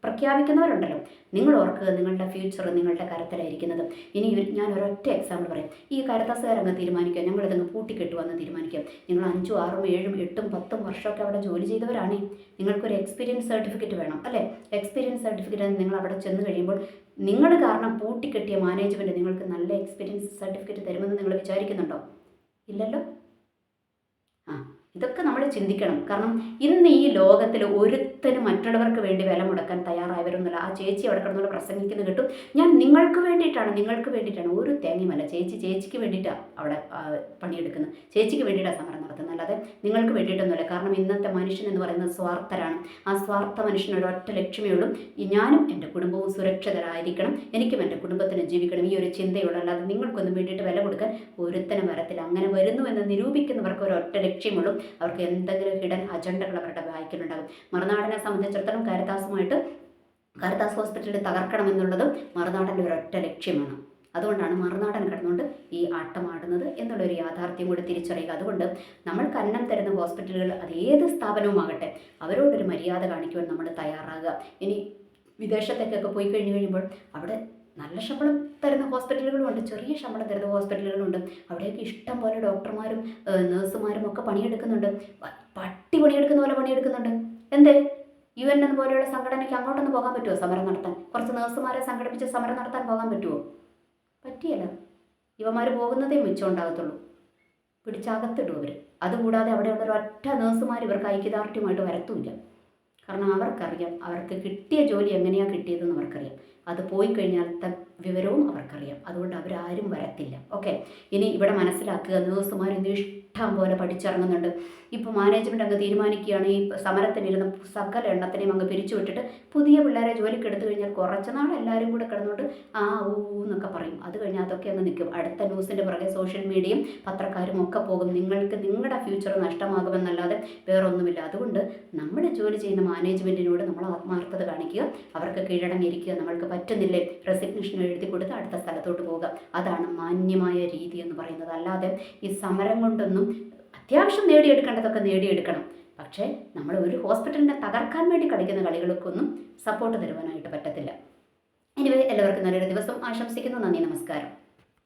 പ്രഖ്യാപിക്കുന്നവരുണ്ടല്ലോ, നിങ്ങൾ ഓർക്കുക, നിങ്ങളുടെ ഫ്യൂച്ചർ നിങ്ങളുടെ കരത്തിലായിരിക്കുന്നത്. ഇനി ഞാൻ ഒരൊറ്റ എക്സാമ്പിൾ പറയാം. ഈ കരത്താസുകാരങ്ങ് തീരുമാനിക്കുക, ഞങ്ങളിതങ്ങ് പൂട്ടിക്കെട്ടുവന്ന് തീരുമാനിക്കുക. നിങ്ങൾ 5, 6, 7, 8, 10 വർഷമൊക്കെ അവിടെ ജോലി ചെയ്തവരാണേ. നിങ്ങൾക്കൊരു എക്സ്പീരിയൻസ് സർട്ടിഫിക്കറ്റ് വേണം അല്ലേ? എക്സ്പീരിയൻസ് സർട്ടിഫിക്കറ്റ് നിങ്ങൾ അവിടെ ചെന്ന് കഴിയുമ്പോൾ നിങ്ങൾ കാരണം പൂട്ടിക്കെട്ടിയ മാനേജ്മെൻറ്റ് നിങ്ങൾക്ക് നല്ല എക്സ്പീരിയൻസ് സർട്ടിഫിക്കറ്റ് തരുമെന്ന് നിങ്ങൾ വിചാരിക്കുന്നുണ്ടോ? ഇല്ലല്ലോ. ഇതൊക്കെ നമ്മൾ ചിന്തിക്കണം. കാരണം ഇന്ന് ഈ ലോകത്തിൽ ഒരുത്തനും മറ്റുള്ളവർക്ക് വേണ്ടി വില മുടക്കാൻ തയ്യാറായവരൊന്നുമില്ല. ആ ചേച്ചി അവിടെ കിടന്നുള്ള പ്രസംഗിക്കുന്നത് കേട്ടു. ഞാൻ നിങ്ങൾക്ക് വേണ്ടിയിട്ടാണ്, ഒരു തേങ്ങയുമല്ല. ചേച്ചിക്ക് വേണ്ടിയിട്ടാണ് അവിടെ പണിയെടുക്കുന്നത്, ചേച്ചിക്ക് വേണ്ടിയിട്ടാണ് സമരം നടത്തുന്നത്, അല്ലാതെ നിങ്ങൾക്ക് വേണ്ടിയിട്ടൊന്നുമില്ല. കാരണം ഇന്നത്തെ മനുഷ്യൻ എന്ന് പറയുന്നത് സ്വാർത്ഥരാണ്. ആ സ്വാർത്ഥ മനുഷ്യന് ഒരൊറ്റ ലക്ഷ്യമേ ഉള്ളൂ, ഞാനും എൻ്റെ കുടുംബവും സുരക്ഷിതരായിരിക്കണം, എനിക്കും എൻ്റെ കുടുംബത്തിന് ജീവിക്കണം, ഈ ഒരു ചിന്തയുള്ളൂ. അല്ലാതെ നിങ്ങൾക്കൊന്നും വേണ്ടിയിട്ട് വില കൊടുക്കാൻ ഒരുത്തനും വരത്തില്ല. അങ്ങനെ വരുന്നുവെന്ന് നിരൂപിക്കുന്നവർക്ക് ഒരൊറ്റ ലക്ഷ്യമുള്ളൂ, അവർക്ക് എന്തെങ്കിലും ഹിഡൻ അജണ്ടകൾ അവരുടെ ബാക്കിലുണ്ടാകും. മറുനാടിനെ സംബന്ധിച്ചിടത്തോളം കാരിത്താസ് ഹോസ്പിറ്റലിൽ തകർക്കണമെന്നുള്ളതും മറുനാടൻ്റെ ഒരൊറ്റ ലക്ഷ്യമാണ്. അതുകൊണ്ടാണ് മറുനാടൻ കിടന്നുകൊണ്ട് ഈ ആട്ടമാടുന്നത് എന്നുള്ളൊരു യാഥാർത്ഥ്യം കൂടി തിരിച്ചറിയുക. അതുകൊണ്ട് നമ്മൾക്ക് അന്നം തരുന്ന ഹോസ്പിറ്റലുകൾ അത് ഏത് സ്ഥാപനവുമാകട്ടെ, അവരോടൊരു മര്യാദ കാണിക്കുവാൻ നമ്മൾ തയ്യാറാകുക. ഇനി വിദേശത്തേക്കൊക്കെ പോയി കഴിയുമ്പോൾ അവിടെ നല്ല ശമ്പളം തരുന്ന ഹോസ്പിറ്റലുകളുമുണ്ട്, ചെറിയ ശമ്പളം തരുന്ന ഹോസ്പിറ്റലുകളുണ്ട്. അവിടെയൊക്കെ ഇഷ്ടം പോലെ ഡോക്ടർമാരും നേഴ്സുമാരും ഒക്കെ പണിയെടുക്കുന്നുണ്ട്. പട്ടി പണിയെടുക്കുന്ന പോലെ പണിയെടുക്കുന്നുണ്ട്. എന്തേ? UN പോലെയുള്ള സംഘടനയ്ക്ക് അങ്ങോട്ടൊന്ന് പോകാൻ പറ്റുമോ സമരം നടത്താൻ? കുറച്ച് നേഴ്സുമാരെ സംഘടിപ്പിച്ച് സമരം നടത്താൻ പോകാൻ പറ്റുമോ? പറ്റിയല്ല. ഇവന്മാർ പോകുന്നതേ മിച്ചം ഉണ്ടാകത്തുള്ളൂ, പിടിച്ചകത്തിടും അവർ. അതുകൂടാതെ അവിടെയുള്ള ഒരൊറ്റ നേഴ്സുമാർ ഇവർക്ക് ഐക്യദാർഢ്യമായിട്ട് വരത്തുമില്ല. കാരണം അവർക്കറിയാം അവർക്ക് കിട്ടിയ ജോലി എങ്ങനെയാണ് കിട്ടിയതെന്ന് അവർക്കറിയാം. അത് പോയി കഴിഞ്ഞാലത്തെ വിവരവും അവർക്കറിയാം. അതുകൊണ്ട് അവരാരും വരത്തില്ല. ഓക്കെ, ഇനി ഇവിടെ മനസ്സിലാക്കുക, നേഴ്സുമാർ ഇന്ന് ഇഷ്ടം പോലെ പഠിച്ചിറങ്ങുന്നുണ്ട്. ഇപ്പോൾ മാനേജ്മെൻറ്റ് അങ്ങ് തീരുമാനിക്കുകയാണ് ഈ സമരത്തിനിരുന്ന സകല എണ്ണത്തിനെയും അങ്ങ് പിരിച്ചു വിട്ടിട്ട് പുതിയ പിള്ളേരെ ജോലിക്ക് എടുത്തു കഴിഞ്ഞാൽ കുറച്ച് നാൾ എല്ലാവരും കൂടെ കിടന്നുകൊണ്ട് ആ ഊ എന്നൊക്കെ പറയും. അത് കഴിഞ്ഞാൽ അതൊക്കെ അങ്ങ് നിൽക്കും. അടുത്ത ന്യൂസിൻ്റെ പുറകെ സോഷ്യൽ മീഡിയയും പത്രക്കാരും ഒക്കെ പോകും. നിങ്ങൾക്ക് നിങ്ങളുടെ ഫ്യൂച്ചർ നഷ്ടമാകുമെന്നല്ലാതെ വേറൊന്നുമില്ല. അതുകൊണ്ട് നമ്മൾ ജോലി ചെയ്യുന്ന മാനേജ്മെൻറ്റിനോട് നമ്മൾ ആത്മാർത്ഥത കാണിക്കുക, അവർക്ക് കീഴടങ്ങിയിരിക്കുക. നമ്മൾക്ക് പറ്റുന്നില്ലേ, റെസിഗ്നേഷൻ എഴുതി കൊടുത്ത് അടുത്ത സ്ഥലത്തോട്ട് പോകുക. അതാണ് മാന്യമായ രീതി എന്ന് പറയുന്നത്. അല്ലാതെ ഈ സമരം കൊണ്ടൊന്നും അത്യാവശ്യം നേടിയെടുക്കേണ്ടതൊക്കെ നേടിയെടുക്കണം. പക്ഷേ നമ്മൾ ഒരു ഹോസ്പിറ്റലിനെ തകർക്കാൻ വേണ്ടി കളിക്കുന്ന കളികൾക്കൊന്നും സപ്പോർട്ട് തരുവാനായിട്ട് പറ്റത്തില്ല. എനിവേ, എല്ലാവർക്കും നല്ലൊരു ദിവസം ആശംസിക്കുന്നു. നന്ദി, നമസ്കാരം.